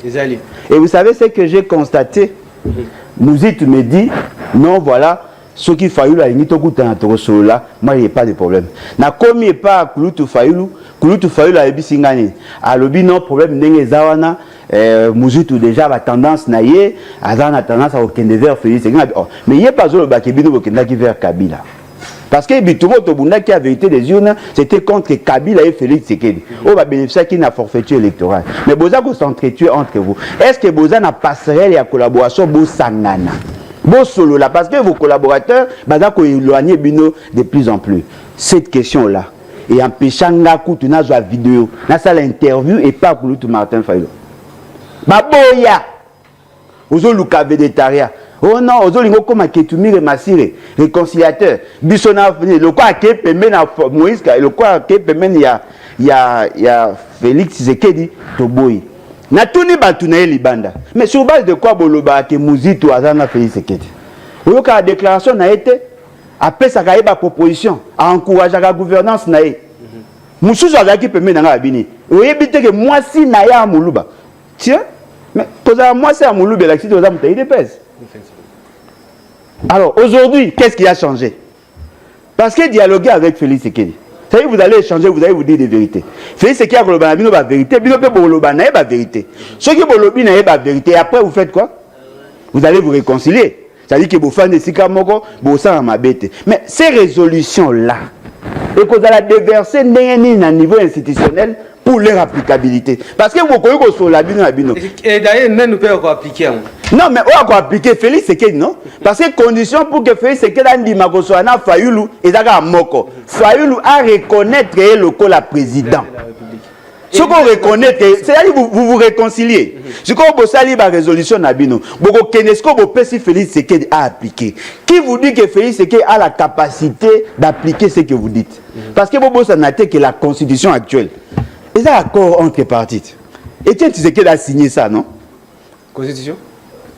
Et vous savez ce que j'ai constaté? Mouzit me dit non voilà ce qui Fayoulou a limité au coup de là, moi il n'y a pas de problème. Na commis pas Kouloutou Fayoulou a ebisingani. A lobi non problème ndenge zawana Mouzitou déjà va tendance na ye, azana tendance à okende vers Félix. Mais il y a pas zo le bakebino okenda qui vers Kabila. Parce que Bitomo Tobunda qui a vérité des urnes, c'était contre Kabila et Félix Sekedi. On va bénéficier qui n'a forfaiture électorale. Mais Boza vous s'entretuer entre vous. Est-ce que Boza n'a passerelle et la collaboration Bosangana? Bon solo là, parce que vos collaborateurs, Baza ko éloigner Bino de plus en plus. Cette question-là, et en péchant Ngaku, tu n'as pas vidéo, n'a ça l'interview et pas pour tout Martin Fayot. Baboya! Ozo Luka Vedetaria. Oh non, ozolingo comme Ketumi Remassire, réconciliateur. Bissona, le quoi qui permet à Moïse, le quoi qui permet il y a Félix Sekedi Toboyi. Na tuni batuna libanda. Mais sur base de quoi boloba ke Mouzito azana Félix Sekedi. Oyoka la déclaration n'a été après ça kaeba proposition à encourager la gouvernance na e. Moussou azaki permet na bini. Oyebite que moi si na ya muluba. Tiens, mais toza moi c'est à muluba la cité toza mutaide pèse. Alors aujourd'hui, qu'est-ce qui a changé? Parce que dialoguer avec Félix Sekedi. Ça veut dire vous allez échanger, vous allez vous dire des vérités. Félix Sekei Koloba Bino ba vérité, Bino pe Boloba na ba vérité. Ceux qui Bolobi na ba vérité, après vous faites quoi? Vous allez vous réconcilier. C'est-à-dire que vous faites des sikamoko, vous savez ma bête. Mais ces résolutions-là, et qu'on a déversé d'un niveau institutionnel pour leur applicabilité. Parce que vous connaissez sur la bino. Et d'ailleurs, nous pouvons encore appliquer. Non, mais on va appliquer Félix Sekei, non? Parce que condition pour que Félix Sekei ait dit Makosoana Fayulu et Daga Moko. Fayulu a reconnaître le la président. Ce qu'on reconnaît, c'est-à-dire vous vous réconciliez. Ce qu'on peut saluer la résolution Nabino. Beaucoup Kenesco, beaucoup si Félix Sekei a appliqué. Qui vous dit que Félix Sekei a la capacité d'appliquer ce que vous dites? Parce que beaucoup ça n'a été que la constitution actuelle. Et ça accord entre les partis. Et tiens, tu sais qu'il a signé ça, non? Constitution?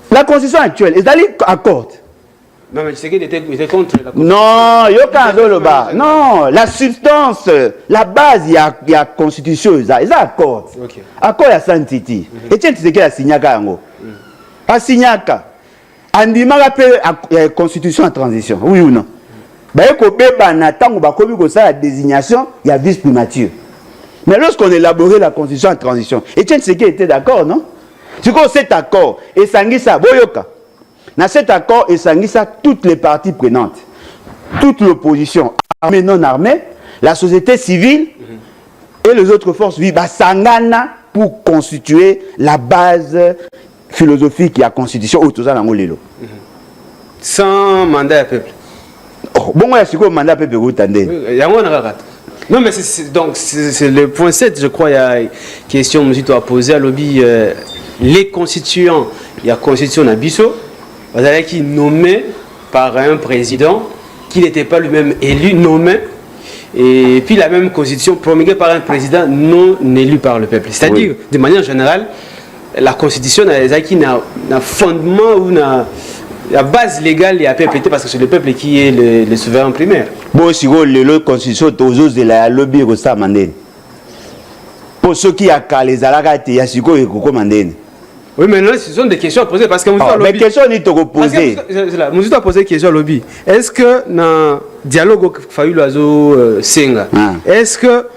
La constitution actuelle, ils allaient accorder. Non, mais tu sais qu'il était contre la constitution. Non, non, la substance, la base, il y a constitution, ils accordent. Okay. Accord à Santiti. Et tiens, tu sais qu'il a signé Kango. A signé Ka. Andima la constitution en transition, oui ou non? Bah, la désignation, il y a vice-primature. Mais lorsqu'on élaborait la constitution en transition, Etienne Tshisekedi était d'accord, non? Du coup, cet accord, et Sangisa, Boyoka, dans cet accord, et Sangisa, toutes les parties prenantes, toute l'opposition, armée, non armée, la société civile et les autres forces vives, Sangana pour constituer la base philosophique de la constitution autour de la Ngolelo. Sans mandat à peuple. Oh, bon, il y a un mandat à peuple, vous attendez. Il y a un non, mais c'est le point 7, je crois, il y a une question que tu as posée à lobby. Les constituants, il y a constitution d'Abisso, vous avez qui nommé par un président qui n'était pas lui-même élu, nommé, et puis la même constitution promulguée par un président non élu par le peuple. C'est-à-dire, de manière générale, la constitution n'a un fondement ou la base légale et la PPT parce que c'est le peuple qui est le souverain primaire. Bon, si vous avez la constitution, de la lobby, pour ceux qui ont les alagate, il y a ce qu'on commandé. Oui, mais là, ce sont des questions à poser parce que nous avons mais questions à poser. Nous avons posé des questions au lobby. Est-ce que dans le dialogue Fayulu Azo Senga, est-ce que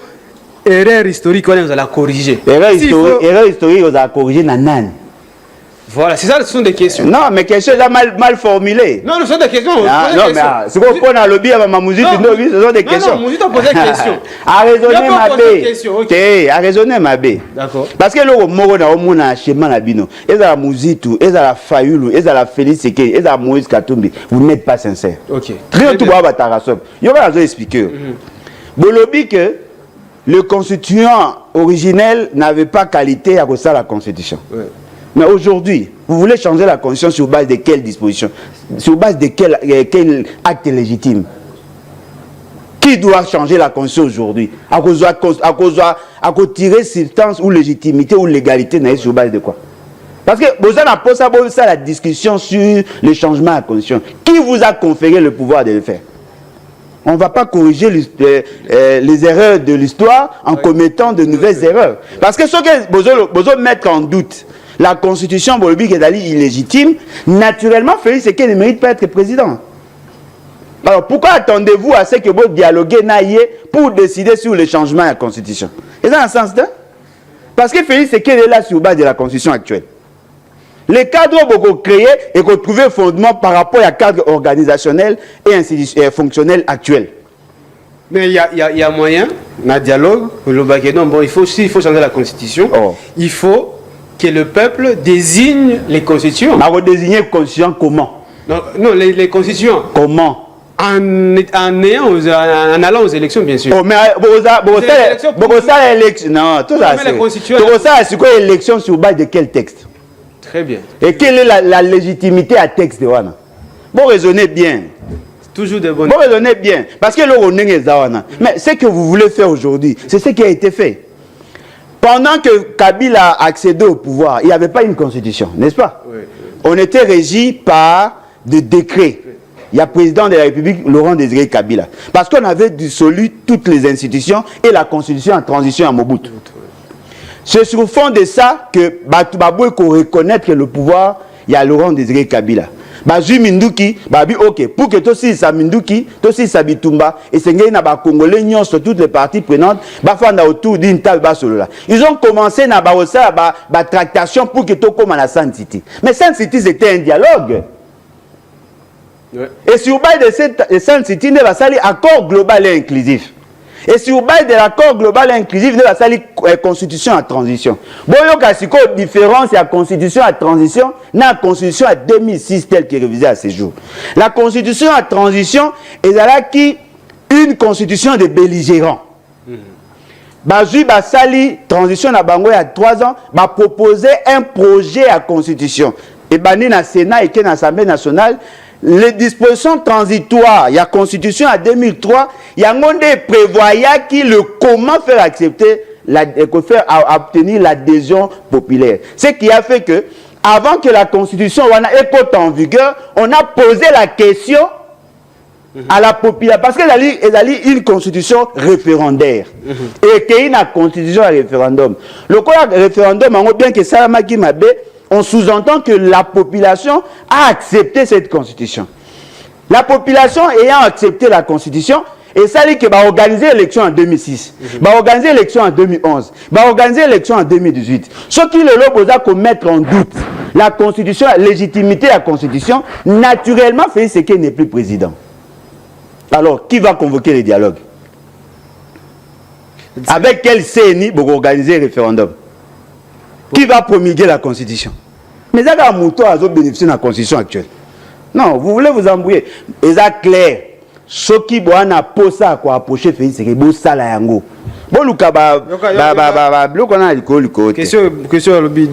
erreur historique, on va corriger? Erreur historique, on va corriger Nanan. Voilà, c'est ça, ce sont des questions. Non, mais questions mal formulées. Non, ce sont des questions. Non, mais ce qu'on prend dans le lobby avec ma musique, ce sont des questions. Non, non, posé des questions. À raisonner ma bé. Ok, à raisonner ma bé. D'accord. Parce que le mot na omuna schéma na bino. Et la musique, et la Fayulu, et la Félix Sekei, et la Moïse Katumbi, vous n'êtes pas sincère. OK. Très tout va tarasop. Il y aura à expliquer. Bon lobby que le constituant originel n'avait pas qualité à ça la constitution. Ouais. Mais aujourd'hui, vous voulez changer la constitution sur base de quelle disposition? Sur base de quel acte légitime? Qui doit changer la constitution aujourd'hui? À cause de tirer substance ou légitimité ou légalité, sur base de quoi? Parce que vous avez posé ça la discussion sur le changement de la constitution. Qui vous a conféré le pouvoir de le faire? On ne va pas corriger les erreurs de l'histoire en commettant de nouvelles erreurs. Parce que ce que vous allez mettre en doute, la constitution Bolobi qui est illégitime, naturellement, Félix Sekei ne mérite pas être président. Alors pourquoi attendez-vous à ce que vous dialoguez pour décider sur le changement de la constitution? Et ça, dans le sens de... Parce que Félix Sekei est là sur base de la constitution actuelle. Les cadres beaucoup créés et qu'on trouve fondement par rapport à cadre organisationnel et fonctionnel actuel. Mais il y a moyen, dans le dialogue, bon, il faut changer la constitution. Oh. Il faut que le peuple désigne les constituants. Mais vous désignez les constituants comment? Non, les constituants. Comment? En allant aux élections, bien sûr. Oh, mais vous avez l'élection. Non, tout ça. C'est quoi l'élection sur base de quel texte? Très bien. Et quelle est la légitimité à texte de Wana? Bon, raisonnez bien. Toujours de bonnes. Bon, raisonnez bien. Parce que mais ce que vous voulez faire aujourd'hui, c'est ce qui a été fait. Pendant que Kabila a accédé au pouvoir, il n'y avait pas une constitution, n'est-ce pas? Oui. On était régi par des décrets. Il y a le président de la République, Laurent Désiré Kabila. Parce qu'on avait dissolu toutes les institutions et la constitution en transition à Mobutu. C'est sur le fond de ça que Batubabou reconnaître le pouvoir, il y a Laurent Désiré Kabila. Bazui Minduki, babi ok, pour que aussi ça Minduki, aussi ça Bitumba, et c'est na ba Congolais nyons sur toutes les parties prenantes, ba fanda autour d'une table bas là. Ils ont commencé na ba osa ba tractation pour que to comme à la Sun City. Mais Sun City c'était un dialogue. Ouais. Et sur base de cette Sun City, ne va salir accord global et inclusif. Et sur base de l'accord global et inclusif, ne va salir constitution à transition. Bon, il y a une différence de la constitution à transition la constitution à 2006 telle qui est révisée à ce jour. La constitution à transition est là qui une constitution de belligérants. Bazui Basali, transition à Bango il y a 3 ans, va proposer un projet à constitution. Et Bani na Sénat et dans l'Assemblée nationale, les dispositions transitoires, il y a constitution à 2003, il y a un monde prévoyant qui le comment faire accepter, faire obtenir l'adhésion populaire. Ce qui a fait que, avant que la constitution soit en vigueur, on a posé la question à la population, parce qu'elle a une constitution référendaire, et qu'il y a une constitution à référendum. Le référendum, on bien que Salamaki Mabé, on sous-entend que la population a accepté cette constitution. La population ayant accepté la constitution, et ça dit que va organiser l'élection en 2006, va organiser l'élection en 2011, va organiser l'élection en 2018. Ce qui le lobe qu'on mettre en doute la constitution, la légitimité de la constitution, naturellement fait ce qu'il n'est plus président. Alors, qui va convoquer les dialogues? Avec quel CNI pour organiser le référendum? Qui va promulguer la constitution? Mais ça va bénéficier de la constitution actuelle. Non, vous voulez vous embrouiller. Et ça clair. Ce qui doit approcher Félix, c'est que vous ça la yango. Question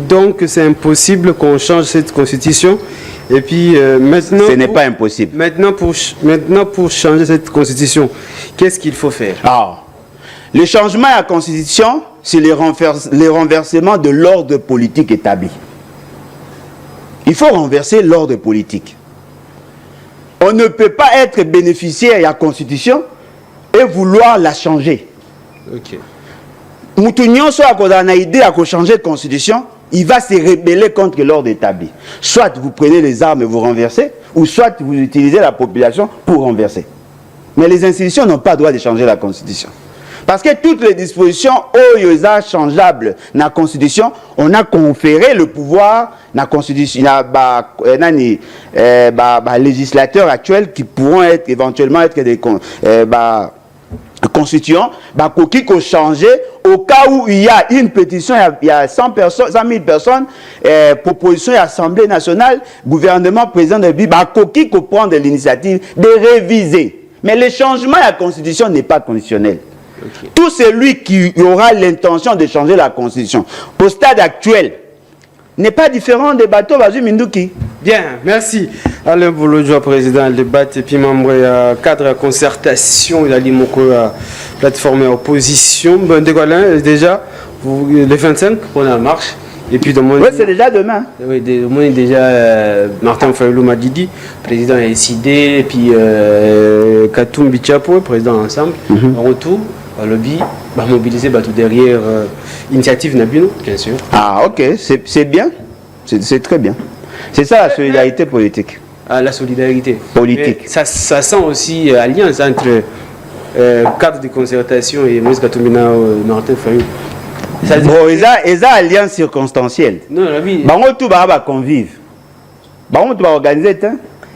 donc c'est impossible qu'on change cette constitution. Et puis maintenant. Ce n'est pas impossible. Maintenant pour changer cette constitution, qu'est-ce qu'il faut faire? Le changement à la constitution, c'est le renversement de l'ordre politique établi. Il faut renverser l'ordre politique. On ne peut pas être bénéficiaire de la constitution et vouloir la changer. Ok. Moutounion soit qu'on a une idée à changer de constitution, il va se rebeller contre l'ordre établi. Soit vous prenez les armes et vous renversez, ou soit vous utilisez la population pour renverser. Mais les institutions n'ont pas le droit de changer la constitution. Parce que toutes les dispositions changeables dans la Constitution, on a conféré le pouvoir dans la Constitution, législateurs actuels qui pourront être éventuellement être des constituants, qui ont changé au cas où il y a une pétition, il y a 100 000 personnes, proposition de l'Assemblée nationale, gouvernement, président de la qui peut prendre l'initiative de réviser. Mais le changement à la Constitution n'est pas conditionnel. Okay. Tout celui qui aura l'intention de changer la constitution au stade actuel n'est pas différent des bateaux Bazui Minduki. Bien, merci. Alain Bolodjoa, président du débat et puis membre cadre de concertation, il a dit mon plateforme opposition. Bon, déjà, le 25, on a la marche. Et puis, oui, c'est déjà demain. Oui, déjà, Martin Fayoulou Madidi, président SID, et puis Katoum Bichapo, président ensemble. En retour, à lobby, va mobiliser tout derrière l'initiative Nabino, bien sûr. Ah, ok, c'est bien. C'est très bien. C'est ça la solidarité politique. Ah, la solidarité politique. Ça sent aussi alliance entre cadre de concertation et Moïse Katoumina Martin Fayoulou. Bon, ils ont alliance circonstancielle. Non, la vie. Tout va convivre. Tout va organiser.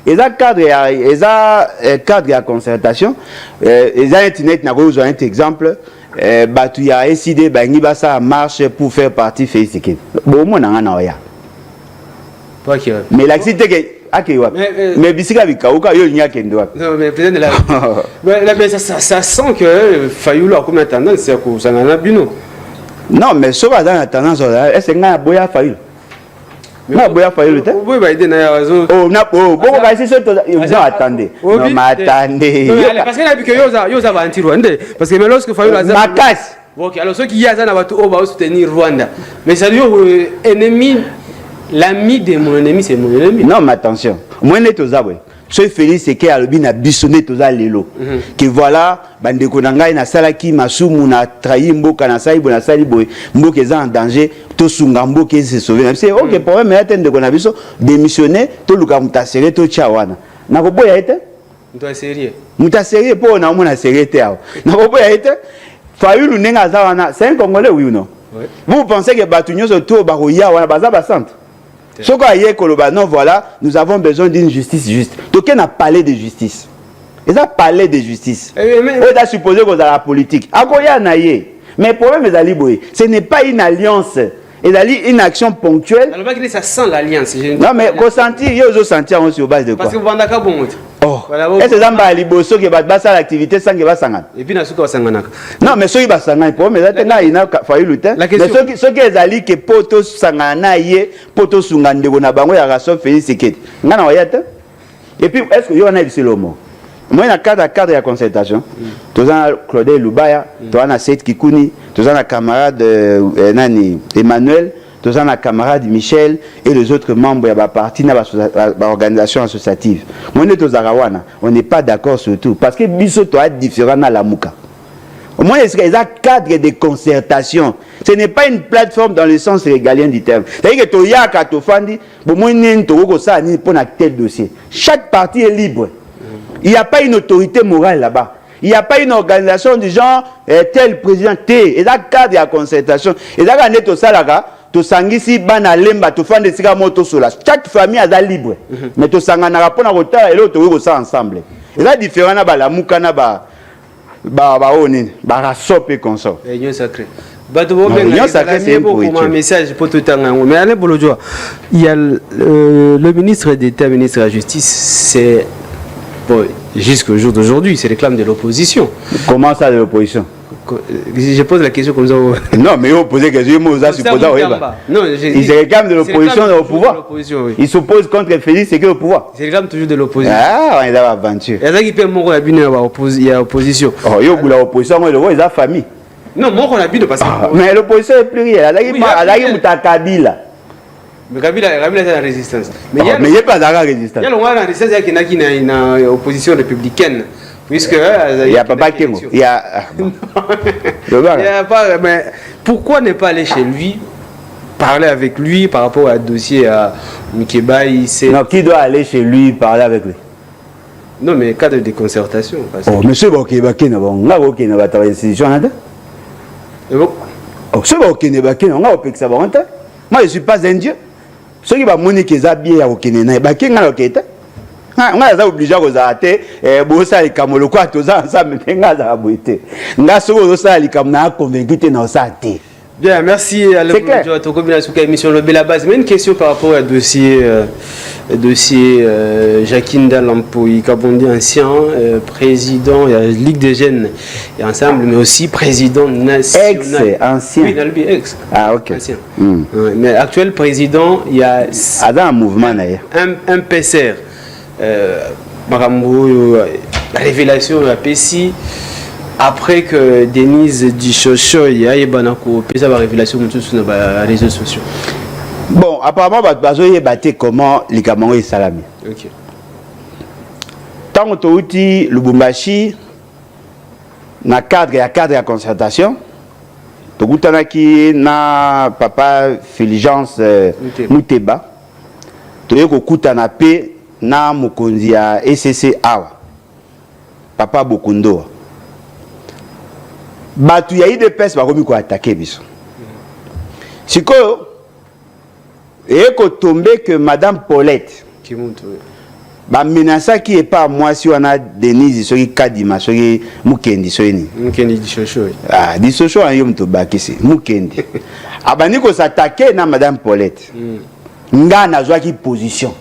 Ils ont cadre de la concertation. Ils ont internet, nous avons un exemple. Il y a décidé de marche pour faire partie de Facebook. Bon, moi, mais la cité mais bisika bikauka yo nya kendo. Non mais président de la mais ça sent que Fayoulou a comme tendance c'est que ça n'a bino. Non mais ça va dans la tendance est-ce que nga boya Fayoulou. Na boya Fayoulou te. Oui bah idée na raison. Oh na bon bah c'est ça non attendez. Non mais attendez. Parce que là que yo ça va anti-Rwanda parce que mais lorsque Fayoulou a Makas. OK alors ceux qui y a ça na ba soutenir Rwanda. Mais ça dit ennemi. L'ami de mon ennemi, c'est mon ennemi. Non, mais attention. Moi, je suis ce Félix, c'est qu'il a bissonné tout ça, Lelo. Que voilà, Bande Konanga, na Salaki, Massoumou, na trahi Mboka, na Saïbo, na Salibo, Mboka est en danger. to sungambo qui se sauver c'est OK problème mais attendre qu'on a biso démissionner to luka mutasere to chawana na ko boya été mutasere po na mona serete awo na ko boya été Fayulu nenga zawana c'est un Congolais oui ou non vous pensez que Batunyo se to ba roya wana baza ba centre soko aye koloba non voilà nous avons besoin d'une justice juste donc on a parlé de justice et ça parler de justice on a supposé que dans la politique akoya na ye mais le problème est ali ce n'est pas une alliance et une action ponctuelle. Alors que ça sent l'alliance. Non mais ressentir, il y a aussi sentir on sur base de quoi? Parce que vous vendez bon. Oh. Et c'est ça bah liboso qui va passer l'activité sans que va s'engager. Et puis na suka s'engana. Non mais ceux qui va s'engager pour mais là il a fallu lutter. Mais ceux qui les alliés que poto s'engana yé poto sungande ko na bango ya raso Félix Sekedi. Ngana oyata. Et puis est-ce que y en a ici le mot? Moi, dans le cadre de la concertation, tous les Claude Lubaya, tous les Seth Kikouni, tous les camarades Emmanuel, tous les camarades Michel et les autres membres de la partie de l'organisation associative. On n'est pas d'accord sur tout. Parce que Bisso doit être différent dans la Mouka. Au moins, il y a un cadre de concertation. Ce n'est pas une plateforme dans le sens régalien du terme. C'est-à-dire que tu as un tel dossier. Chaque parti est libre. Il n'y a pas une autorité morale là-bas. Il n'y a pas une organisation du genre tel président T. Et là, cadre de la concertation. Et là, quand on est au Salaga, tu sangisi bana lemba, tu fais des cigares moto sola. Chaque famille a libre. Mais tu sangana rapona rota et l'autre tu ça ensemble. Et là, différent na ba la mukana ba onin, ba rasope comme ça. Union sacrée. Union sacrée, c'est un message pour tout le temps. Mais allez, Bolodjoa, il y a le ministre d'État, ministre de la Justice, c'est. Bon, jusqu'au jour d'aujourd'hui, c'est réclame de l'opposition. Comment ça de l'opposition? Je pose la question comme ça. Non, mais vous posez la question, vous avez supposé. Ils se réclament de l'opposition au pouvoir. Ils s'opposent contre Félix et que au pouvoir. Ils se réclament toujours de l'opposition. Ah, on est dans l'aventure. Il y a qui peut mourir il y a opposition. Oh, il y a l'opposition, il y a famille. Non, moi on a vu de passer. Mais l'opposition est plurielle. Elle a Kabila. Mais Kabila c'est la résistance. Mais il n'y a pas de résistance. Il y a la résistance qui est une opposition républicaine. Puisque il y a Papa Kengo. Il y a pas. Mais pourquoi ne pas aller chez lui, parler avec lui par rapport à dossier à Mikebaï? Non, qui doit aller chez lui parler avec lui? Non, mais cadre de concertation. Oh, monsieur Bokebake, on a aucune institution. Oh, monsieur Bokebake, on a aucune institution. Moi, je ne suis pas un dieu. Ceux qui vont moniquer les habits à Okene, on a obligé à regarder Bossa et Kamolo, quoi, tous ensemble, mais on a boité. On a convaincu que nous sommes. Bien, merci à la combinaison de l'émission Le Bela Base. Mais une question par rapport au dossier Jacquine Dalampoy, Kabondi, ancien président, il y a Ligue des jeunes et ensemble, mais aussi président national. Ex-ancien. Oui, ex. Ah, ok. Ancien. Mais actuel président, il y a un mouvement d'ailleurs. Un PCR. La révélation de la PSI. Après que Denise Dichocho y a eu la révélation sur les réseaux sociaux. Bon, apparemment, il y a comment les Camerounais sont salami. Ok. Tant que tu as Lubumbashi, dans le cadre de la concertation, tu as papa Fulgence Mouteba, tu as paix na Mokonzi à SCC Awa, papa Bokundo. Batu ya IDPS bakomi ko attaquer biso. Sikoyo eko tomber que madame Paulette qui monte ba menaça qui est pas moi si on a Denise soki Kadima soki Mukendi soini. Mukendi Dichocho. Ah, Dichocho en yom to bakisi Mukendi. Abani ko s'attaquer na madame Paulette. Nga na zwa ki position.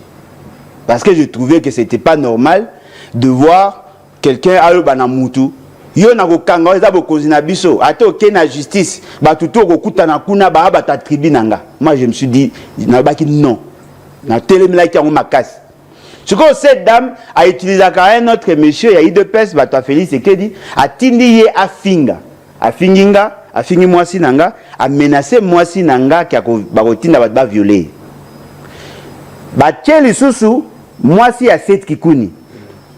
Parce que je trouvais que c'était pas normal de voir quelqu'un à l'Obanamutu. Yo na ko kanga eza bokonzi na biso ate oke na justice batuto ko kutana kuna ba ta tribunanga. Moi je me suis dit na baki non na telemela ki en makasi. Ce que cette dame a utilisé un autre monsieur il y a eu de peste ba Félix Sekedi a tindi ye afinga afingi mwasi nanga a menacé mwasi nanga ki ba kotinda ba violer ba tcheli susu mwasi ya Seth Kikuni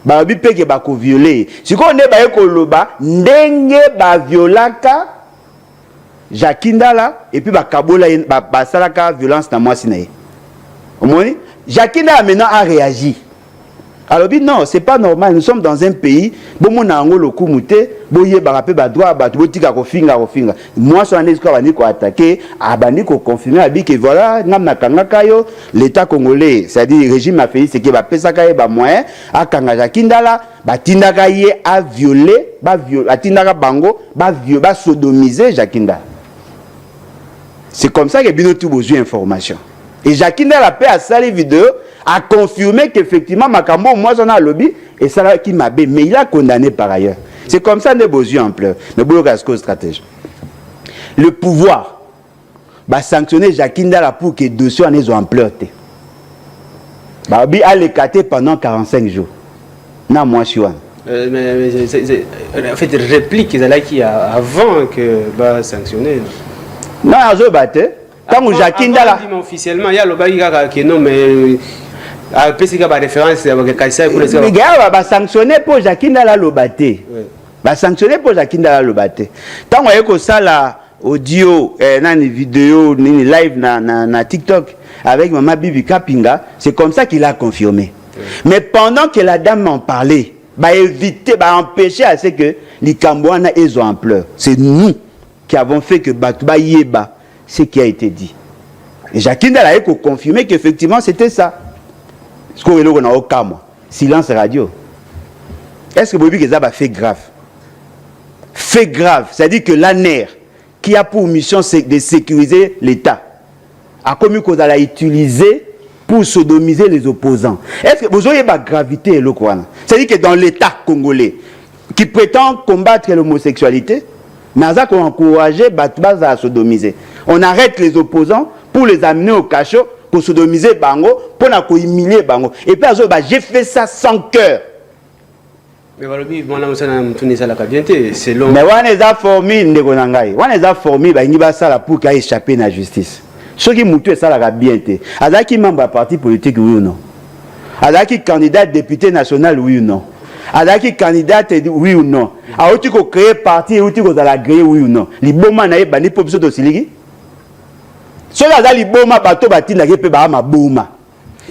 ba bipeke ba ko violer. Si ko ne ba ko loba ndenge ba violaka Jakindala et puis Kabola Salaka violence dans moi sinaï. Jakindala maintenant a réagi. Alors non, c'est pas normal. Nous sommes dans un pays bon mon angolo kumute boye barape ba droit ba botika ko finga. Moi sur année ko bani ko attaquer abani ko confirmer abi que voilà ngamna kangaka yo l'état congolais, c'est-à-dire le régime a fait c'est que ba pesaka ba moyen akanga Jakindala ba tindaka ye a violer ba atindaka bango ba sodomiser Jakindala. C'est comme ça que bino tout besoin d'information. Et Jakindala paix à saler vidéo a confirmé qu'effectivement Makambo moi j'en ai lobby et ça qui m'a bé mais il a condamné par ailleurs. C'est comme ça des beaux yeux en pleurs. Mais Bologasco stratégie. Le pouvoir va sanctionner Jakindala pour que les dossiers en aient en pleurs. Babi a l'écarté pendant 45 jours. Non moi je suis mais en fait réplique ils allaient qui avant que va sanctionner. Non je battais. Quand Jakindala officiellement il y a le bagi qui non mais PCK ba référence avec Kaisa pour les gars va sanctionner pour Jakindala Lobaté. Va sanctionner pour Jakindala Lobaté. Tant on que ça la audio nani vidéo ni live na TikTok avec maman Bibi Kapinga, c'est comme ça qu'il a confirmé. Mais pendant que la dame m'en parlait, va éviter va empêcher à ce que les Cambouana ils ont en pleurs. C'est nous qui avons fait que Batouba Yeba ce qui a été dit. Et Jakindala a confirmé qu'effectivement c'était ça. Ce qu'on a au cas, silence radio. Est-ce que vous voyez que ça va faire grave? Fait grave, c'est-à-dire que l'ANER, qui a pour mission de sécuriser l'État, a commis qu'on a utilisé pour sodomiser les opposants. Est-ce que vous voyez la gravité et le quoi? C'est-à-dire que dans l'État congolais, qui prétend combattre l'homosexualité, mais on a encouragé à sodomiser. On arrête les opposants pour les amener au cachot, pour sodomiser Bango, pour humilier Bango. Et puis j'ai fait ça sans cœur. Mais voilà, c'est long. Mais on les a formés, on les a formés, pour qu'ils échappent à la justice. Ceux qui moutent ça la bien. Azaki membre du parti politique, oui ou non? Azaki candidat député national, oui ou non? Azaki candidat, oui ou non? A tu créé parti, ou tu as créé, oui ou non? Les bons naïs, bani pour de Siligi. Ceux qui ont les bons bateaux, batina qui peut ma bouma.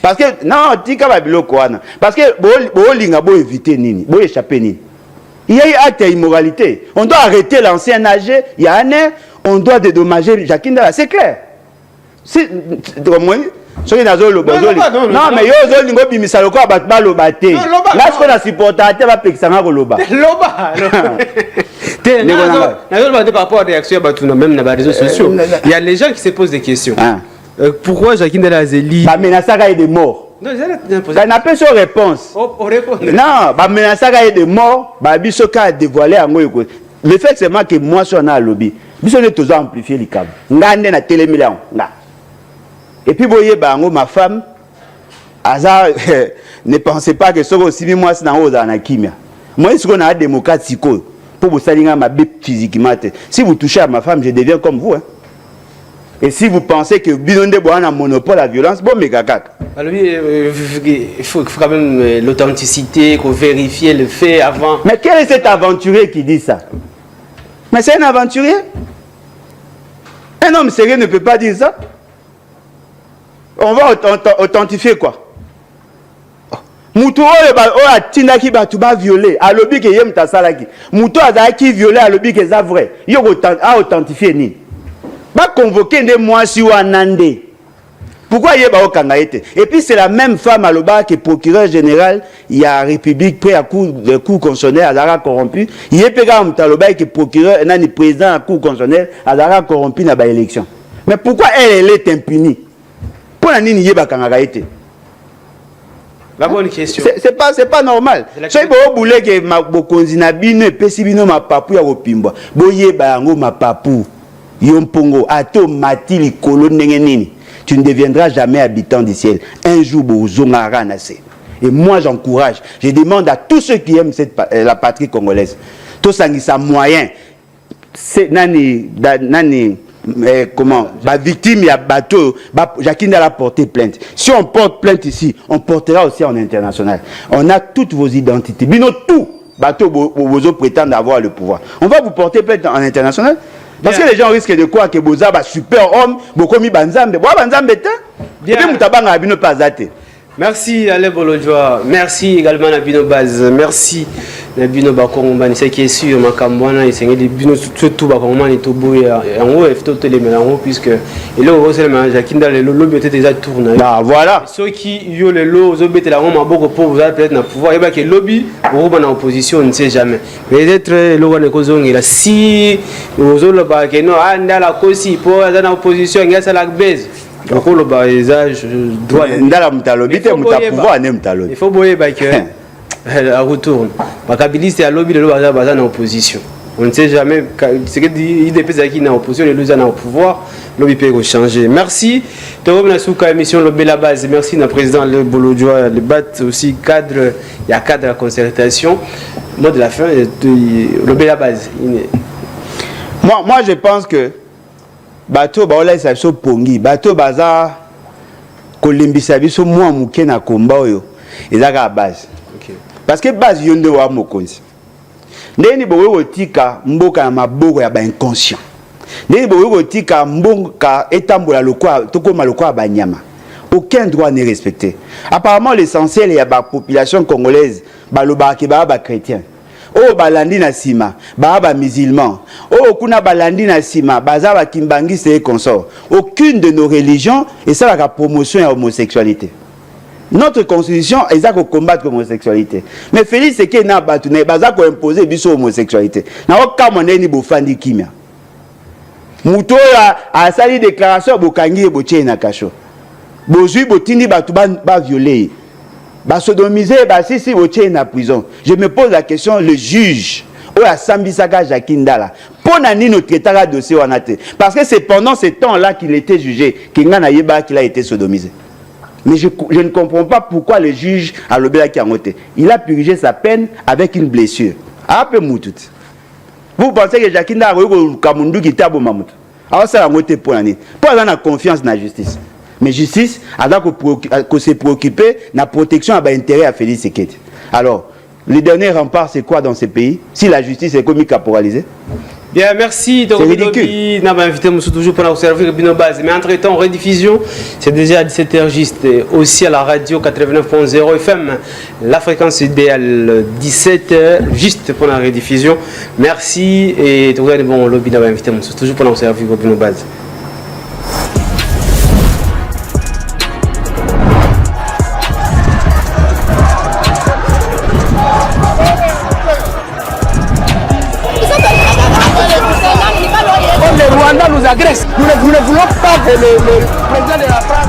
Parce que non, tika ba biloko wana. Parce que bo linga bo éviter nini, bo échapper nini. Il y a eu acte d'immoralité. On doit arrêter l'ancien âge. Il y a un air, on doit dédommager Jakindala. C'est clair. C'est moi. Non, mais yo zo lingo bimisa loko abatba lobate. Là ce qu'on a supporté va pexanga ko loba. Loba. Par rapport à la réaction même dans les réseaux sociaux. Il y a les gens qui se posent des questions. Pourquoi Jakindala Azeli ba menasaka est de mort? Non, ça n'a pas de réponse. Non, ba menasaka est de mort, ba bisoka a dévoilé en ngoyoko. Le fait c'est que moi je suis en lobby. Biso ne toujours amplifier les câbles. Ngande na télémillion. Et puis, vous voyez, ma femme, ne pensez pas que ce aussi moi, c'est dans la kimia. Moi, je suis un démocrate pour vous saluer ma bête physiquement. Si vous touchez à ma femme, je deviens comme vous. Hein. Et si vous pensez que Binonde Boan a un monopole à la violence, bon, mais caca. Alors, il faut quand même l'authenticité, qu'on vérifie le fait avant. Mais quel est cet aventurier qui dit ça? Mais c'est un aventurier. Un homme sérieux ne peut pas dire ça. On va authentifier quoi? Moutou a tindaki batuba violé, a lobby que yem tasalaki. Moutou a qui violé a lobby que ça vrai. Yo a authentifié ni. Ba convoquer des mois si ou anande. Pourquoi yeba au kangaete? Et puis c'est la même femme à l'oba qui est procureur général, il y a République près à cour constitutionnel à Zara corrompu. Il y a pega mtaloba qui est procureur, nani président à cour constitutionnel à Zara corrompu na ba élection. Mais pourquoi elle est impunie? La bonne question. C'est pas normal. C'est pas au boulet que ma bokonzina bino pesi bino ma papu ya opimba. Boye ba ngo ma papu. Yompongo ato mati likolo ndenge nini. Tu ne deviendras jamais habitant du ciel. Un jour bozongara nase. Et moi j'encourage, je demande à tous ceux qui aiment la patrie congolaise. Tout sangisa moyen. C'est nani comment la victime il y a bateau Jakindala a porté plainte. Si on porte plainte ici, on portera aussi en international. On a toutes vos identités. Bino tout bateau vous prétendent avoir le pouvoir. On va vous porter plainte en international. Parce que les gens risquent de croire que Boza va super homme, beaucoup mis banzambe. Boa banzambe te. Bien. Et mutabanga abino pazate. Merci Alain Bolodjoa. Merci également Nabino Baz. Merci Nabino Bakongomani. C'est qui est sûr, Makambwana, il s'est dit Bino surtout Bakongomani Toboy en haut, et tout les mêmes en haut, puisque et là, on sait le Jakinda, le lobby était déjà tourné. Ah, voilà. Ceux qui y ont le lot, ils ont été là, on a beaucoup pour vous peut-être dans le pouvoir. Il y a que le lobby, pour vous en opposition, on ne sait jamais. Peut-être le lobby est là. Si vous avez le bac, non, on a la cause, pour être en opposition, il y a la base. Donc le baisage doit il faut boyer que elle retourne bakabiliste à lobby de l'obazana en opposition on ne sait jamais ce que dit IDP qui est en opposition les deux en pouvoir lobby peut changer. Merci de revenir sur la émission Lobby la base. Merci le président Le Bolodjoa le bat aussi cadre il y a cadre de la concertation mot de la fin Lobby la base. Moi je pense que bato baola isa biso pongi bato baza kolimbisa biso mwa muke na komba oyo ezaka base parce que base yonde wa mokonzi ndeni bowe otika mboka ya maboko ya ba inconscient ndeni bowe otika mboka etambola lokwa tokoma lokwa banyama aucun droit n'est respecté apparemment l'essentiel ya ba population congolaise balobaki ba chrétien oh balandi na sima ba musulman oh kuna balandi na sima baza ba kimbangiste et consort aucune de nos religions et ça la promotion à l'homosexualité. Notre constitution est là pour combattre l'homosexualité mais Félix c'est que na batu na baza ko imposer biso homosexualité na okama ndeni bofandi kimia muto a sali déclaration bokangi botie na kasho bozui botindi batu ba violer ba sodomiser ba si botie na prison. Je me pose la question le juge ou a Sambisaka Jakindala pona nino traitera dossier wanate parce que c'est pendant ce temps-là qu'il était jugé qu'il a été sodomisé. Mais je ne comprends pas pourquoi le juge a lobela qui a noté. Il a purgé sa peine avec une blessure. Après Moutout. Vous pensez que Jakindala a Kamundu qui t'a mamout. Alors ça a noté pour l'année. Pour avoir confiance dans la justice. Mais justice, elle doit se préoccuper de la protection à l'intérêt à Félix Sekete. Alors, le dernier rempart, c'est quoi dans ce pays? Si la justice est comme caporalisée? Bien, merci. C'est ridicule. On a invité M. toujours pour observer Bino Base. Mais entre-temps, rediffusion, c'est déjà à 17h juste. Aussi à la radio 89.0 FM, la fréquence idéale 17h juste pour la rediffusion. Merci. Et tout le monde, lobby n'a pas invité M. toujours pour observer Bino Base. Nous agresse. Nous ne voulons pas que le président de la France